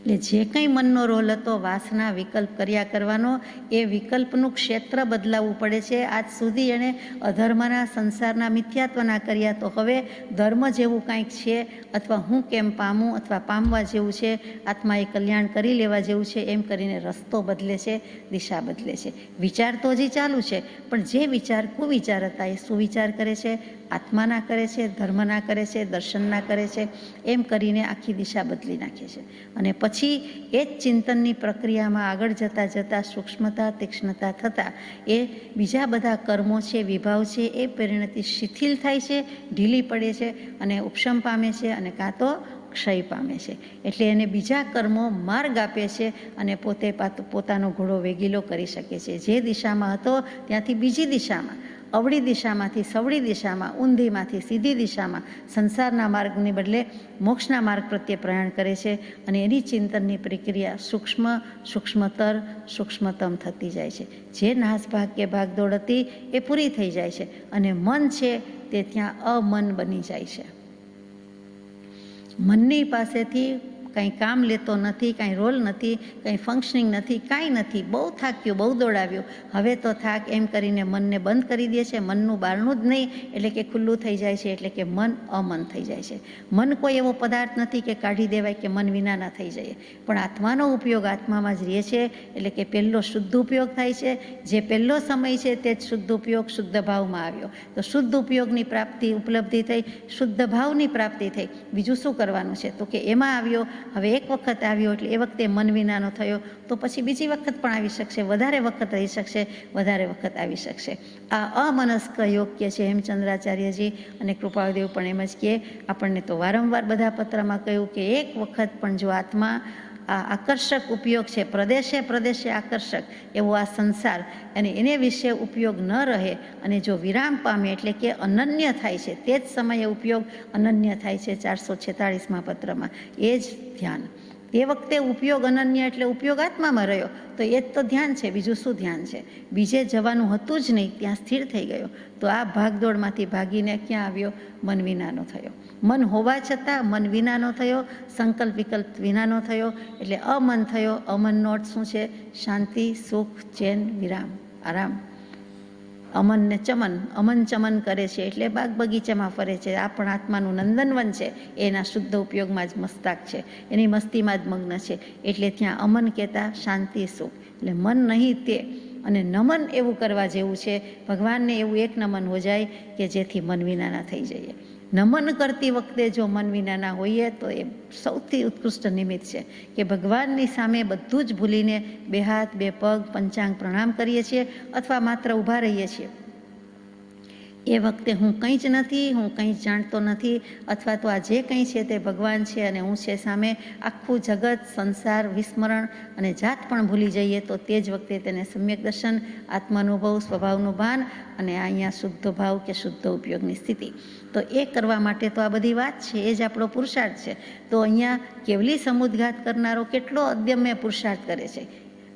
એટલે જે કંઈ મનનો રોલ હતો વાસના વિકલ્પ કર્યા કરવાનો, એ વિકલ્પનું ક્ષેત્ર બદલાવવું પડે છે. આજ સુધી એણે અધર્મના, સંસારના, મિથ્યાત્વના કર્યા, તો હવે ધર્મ જેવું કાંઈક છે, અથવા હું કેમ પામું, અથવા પામવા જેવું છે, આત્માએ કલ્યાણ કરી લેવા જેવું છે, એમ કરીને રસ્તો બદલે છે, દિશા બદલે છે. વિચાર તો હજી ચાલુ છે, પણ જે વિચાર કુવિચાર હતા એ સુવિચાર કરે છે, આત્માના કરે છે, ધર્મના કરે છે, દર્શનના કરે છે, એમ કરીને આખી દિશા બદલી નાખે છે. અને પછી એ જ ચિંતનની પ્રક્રિયામાં આગળ જતાં જતાં સૂક્ષ્મતા, તીક્ષ્ણતા થતાં એ બીજા બધા કર્મો છે, વિભાવ છે, એ પરિણતિ શિથિલ થાય છે, ઢીલી પડે છે અને ઉપશમ પામે છે, અને કાં તો ક્ષય પામે છે. એટલે એને બીજા કર્મો માર્ગ આપે છે અને પોતે પોતાનો ઘોડો વેગીલો કરી શકે છે. જે દિશામાં હતો ત્યાંથી બીજી દિશામાં, અવળી દિશામાંથી સવળી દિશામાં, ઊંધીમાંથી સીધી દિશામાં, સંસારના માર્ગને બદલે મોક્ષના માર્ગ પ્રત્યે પ્રયાણ કરે છે. અને એની ચિંતનની પ્રક્રિયા સૂક્ષ્મ, સૂક્ષ્મતર, સૂક્ષ્મતમ થતી જાય છે. જે નાસભાગ કે ભાગદોડ હતી એ પૂરી થઈ જાય છે અને મન છે તે ત્યાં અમન બની જાય છે. મનની પાસેથી કંઈ કામ લેતો નથી, કાંઈ રોલ નથી, કંઈ ફંક્શનિંગ નથી, કાંઈ નથી, બહુ થાક્યું, બહુ દોડાવ્યું, હવે તો થાક એમ કરીને મનને બંધ કરી દે છે. મનનું બારણું જ નહીં એટલે કે ખુલ્લું થઈ જાય છે, એટલે કે મન અમન થઈ જાય છે. મન કોઈ એવો પદાર્થ નથી કે કાઢી દેવાય કે મન વિના ના થઈ જાય, પણ આત્માનો ઉપયોગ આત્મામાં જ રહે છે. એટલે કે પહેલો શુદ્ધ ઉપયોગ થાય છે. જે પહેલો સમય છે તે જ શુદ્ધ ઉપયોગ શુદ્ધ ભાવમાં આવ્યો. તો શુદ્ધ ઉપયોગની પ્રાપ્તિ ઉપલબ્ધિ થઈ, શુદ્ધ ભાવની પ્રાપ્તિ થઈ. બીજું શું કરવાનું છે? તો કે એમાં આવ્યો. હવે એક વખત આવ્યો એટલે એ વખતે મન વિનાનો થયો, તો પછી બીજી વખત પણ આવી શકશે, વધારે વખત રહી શકશે, વધારે વખત આવી શકશે. આ અમનસ્ક યોગ્ય છે હેમચંદ્રાચાર્યજી અને કૃપાળદેવ પણ એમ જ કહે. આપણને તો વારંવાર બધા પત્રમાં કહ્યું કે એક વખત પણ જો આત્મા આ આકર્ષક ઉપયોગ છે, પ્રદેશે પ્રદેશે આકર્ષક એવો આ સંસાર, અને એને વિશે ઉપયોગ ન રહે અને જો વિરામ પામે એટલે કે અનન્ય થાય છે, તે જ સમયે ઉપયોગ અનન્ય થાય છે 446મા પત્રમાં. એ જ ધ્યાન. તે વખતે ઉપયોગ અનન્ય એટલે ઉપયોગ આત્મામાં રહ્યો, તો એ જ તો ધ્યાન છે. બીજું શું ધ્યાન છે? બીજે જવાનું હતું જ નહીં, ત્યાં સ્થિર થઈ ગયો. તો આ ભાગદોડમાંથી ભાગીને ક્યાં આવ્યો? મન વિનાનો થયો. મન હોવા છતાં મન વિનાનો થયો, સંકલ્પ વિકલ્પ વિનાનો થયો, એટલે અમન થયો. અમનનો અર્થ શું છે? શાંતિ, સુખ, ચેન, વિરામ, આરામ. અમન ને ચમન, અમન ચમન કરે છે એટલે બાગ બગીચામાં ફરે છે. આ પણ આત્માનું નંદનવન છે, એના શુદ્ધ ઉપયોગમાં જ મસ્તાક છે, એની મસ્તીમાં જ મગ્ન છે. એટલે ત્યાં અમન કહેતા શાંતિ, સુખ. એટલે મન નહીં તે, અને નમન એવું કરવા જેવું છે. ભગવાનને એવું એક નમન હો જાય કે જેથી મન વિનાના થઈ જઈએ. નમન કરતી વખતે જો મન વિનાના હોઈએ તો એ સૌથી ઉત્કૃષ્ટ નિમિત્ત છે કે ભગવાનની સામે બધું જ ભૂલીને બે હાથ બે પગ પંચાંગ પ્રણામ કરીએ છીએ અથવા માત્ર ઊભા રહીએ છીએ. એ વખતે હું કંઈ જ નથી, હું કંઈ જ જાણતો નથી, અથવા તો આ જે કંઈ છે તે ભગવાન છે અને હું છે સામે. આખું જગત, સંસાર, વિસ્મરણ અને જાત પણ ભૂલી જઈએ તો તે જ વખતે તેને સમ્યક દર્શન, આત્માનુભવ, સ્વભાવનું ભાન અને અહીંયા શુદ્ધ ભાવ કે શુદ્ધ ઉપયોગની સ્થિતિ. તો એ કરવા માટે તો આ બધી વાત છે, એ જ આપણો પુરુષાર્થ છે. તો અહીંયા કેવલી સમુદ્ઘાત કરનારો કેટલો અદમ્ય પુરુષાર્થ કરે છે.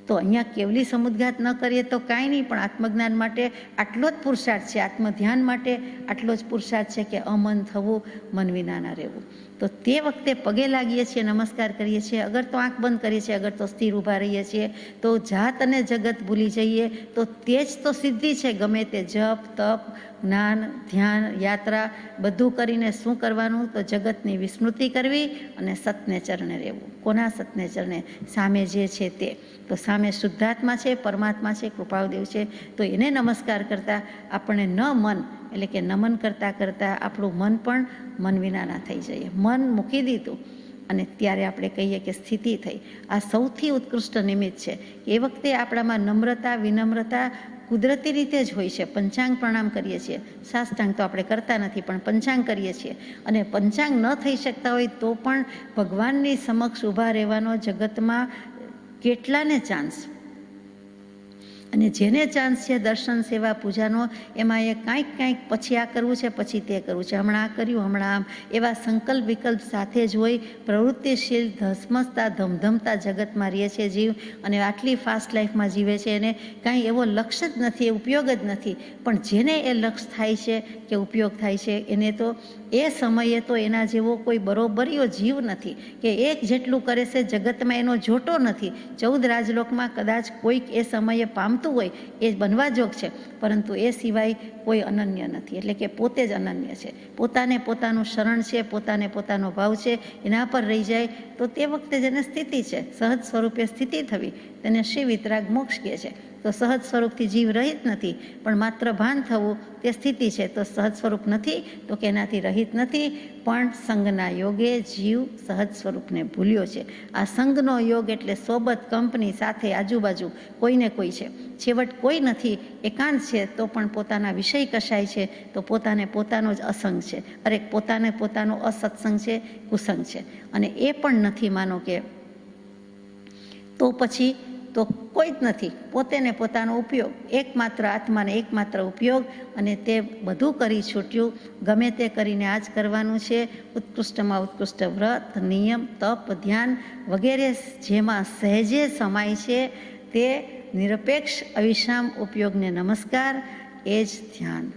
તો અહીંયા કેવલી સમુદ્ઘાત ન કરીએ તો કાંઈ નહીં, પણ આત્મજ્ઞાન માટે આટલો જ પુરુષાર્થ છે, આત્મધ્યાન માટે આટલો જ પુરુષાર્થ છે કે અમન થવું, મન વિના ના રહેવું. તો તે વખતે પગે લાગીએ છીએ, નમસ્કાર કરીએ છીએ, અગર તો આંખ બંધ કરીએ છીએ, અગર તો સ્થિર ઊભા રહીએ છીએ, તો જાત અને જગત ભૂલી જઈએ તો તે જ તો સિદ્ધિ છે. ગમે તે જપ, તપ, જ્ઞાન, ધ્યાન, યાત્રા બધું કરીને શું કરવાનું? તો જગતની વિસ્મૃતિ કરવી અને સતને ચરણે રહેવું. કોના સતને ચરણે? સામે જે છે તે. તો સામે શુદ્ધાત્મા છે, પરમાત્મા છે, કૃપાળદેવ છે. તો એને નમસ્કાર કરતાં આપણને ન મન એટલે કે નમન કરતાં કરતાં આપણું મન પણ મન વિનાના થઈ જઈએ. મન મૂકી દીધું અને ત્યારે આપણે કહીએ કે સ્થિતિ થઈ. આ સૌથી ઉત્કૃષ્ટ નિમિત્ત છે. એ વખતે આપણામાં નમ્રતા, વિનમ્રતા કુદરતી રીતે જ હોય છે. પંચાંગ પ્રણામ કરીએ છીએ, સાષ્ટાંગ તો આપણે કરતા નથી, પણ પંચાંગ કરીએ છીએ. અને પંચાંગ ન થઈ શકતા હોય તો પણ ભગવાનની સમક્ષ ઊભા રહેવાનો જગતમાં કેટલાને ચાન્સ, અને જેને ચાન્સ છે દર્શન, સેવા, પૂજાનો, એમાં એ કાંઈક પછી આ કરવું છે, પછી તે કરવું છે, હમણાં આ કર્યું, હમણાં આમ, એવા સંકલ્પ વિકલ્પ સાથે જ હોય. પ્રવૃત્તિશીલ, ધસમસતા, ધમધમતા જગતમાં રહે છે જીવ, અને આટલી ફાસ્ટ લાઈફમાં જીવે છે. એને કાંઈ એવો લક્ષ્ય જ નથી, ઉપયોગ જ નથી. પણ જેને એ લક્ષ્ય થાય છે કે ઉપયોગ થાય છે, એને તો એ સમયે તો એના જેવો કોઈ બરોબરીઓ જીવ નથી કે એક જેટલું કરે છે જગતમાં એનો જોટો નથી. 14 રાજલોકમાં કદાચ કોઈક એ સમયે પામતું હોય એ બનવા જોગ છે, પરંતુ એ સિવાય કોઈ અનન્ય નથી. એટલે કે પોતે જ અનન્ય છે. પોતાને પોતાનું શરણ છે, પોતાને પોતાનો ભાવ છે, એના પર રહી જાય તો તે વખતે જેને સ્થિતિ છે, સહજ સ્વરૂપે સ્થિતિ થવી, તેને શ્રી વિતરાગ મોક્ષ કહે છે. તો સહજ સ્વરૂપથી જીવ રહિત નથી, પણ માત્ર ભાન થવું તે સ્થિતિ છે. તો સહજ સ્વરૂપ નથી તો કે એનાથી રહિત નથી, પણ સંગના યોગે જીવ સહજ સ્વરૂપને ભૂલ્યો છે. આ સંગનો યોગ એટલે સોબત, કંપની, સાથે, આજુબાજુ કોઈને કોઈ છે. છેવટ કોઈ નથી, એકાંત છે, તો પણ પોતાના વિષય કશાય છે, તો પોતાને પોતાનો જ અસંગ છે. અરે પોતાને પોતાનો અસત્સંગ છે, કુસંગ છે. અને એ પણ નથી માનો કે તો પછી તો કોઈ જ નથી. પોતે ને પોતાનો ઉપયોગ, એકમાત્ર આત્માને એકમાત્ર ઉપયોગ, અને તે બધું કરી છૂટ્યું. ગમે તે કરીને આ જ કરવાનું છે. ઉત્કૃષ્ટમાં ઉત્કૃષ્ટ વ્રત, નિયમ, તપ, ધ્યાન વગેરે જેમાં સહેજે સમાય છે તે નિરપેક્ષ અવિશ્રામ ઉપયોગને નમસ્કાર. એ જ ધ્યાન.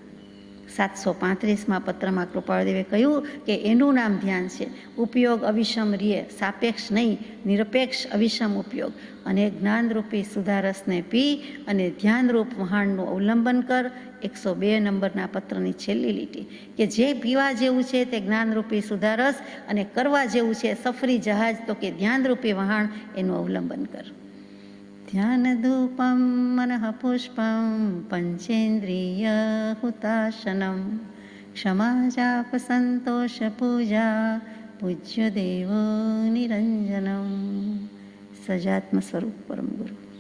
735માં પત્રમાં કૃપાળદેવે કહ્યું કે એનું નામ ધ્યાન છે. ઉપયોગ અવિષમ રીએ, સાપેક્ષ નહીં, નિરપેક્ષ અવિષમ ઉપયોગ. અને જ્ઞાનરૂપી સુધારસને પી અને ધ્યાનરૂપ વહાણનું અવલંબન કર. 102 નંબરના પત્રની છેલ્લી લીટી કે જે પીવા જેવું છે તે જ્ઞાનરૂપી સુધારસ અને કરવા જેવું છે સફરી જહાજ તો કે ધ્યાનરૂપી વહાણ, એનું અવલંબન કર. ધ્યાન ધૂપમ મનઃ પુષ્પમ પંચેન્દ્રિય હુતાશનમ ક્ષમા જાપ સંતોષ પૂજા પૂજ્ય દેવો નિરંજનમ. સજાત્મ સ્વરૂપ પરમ ગુરુ.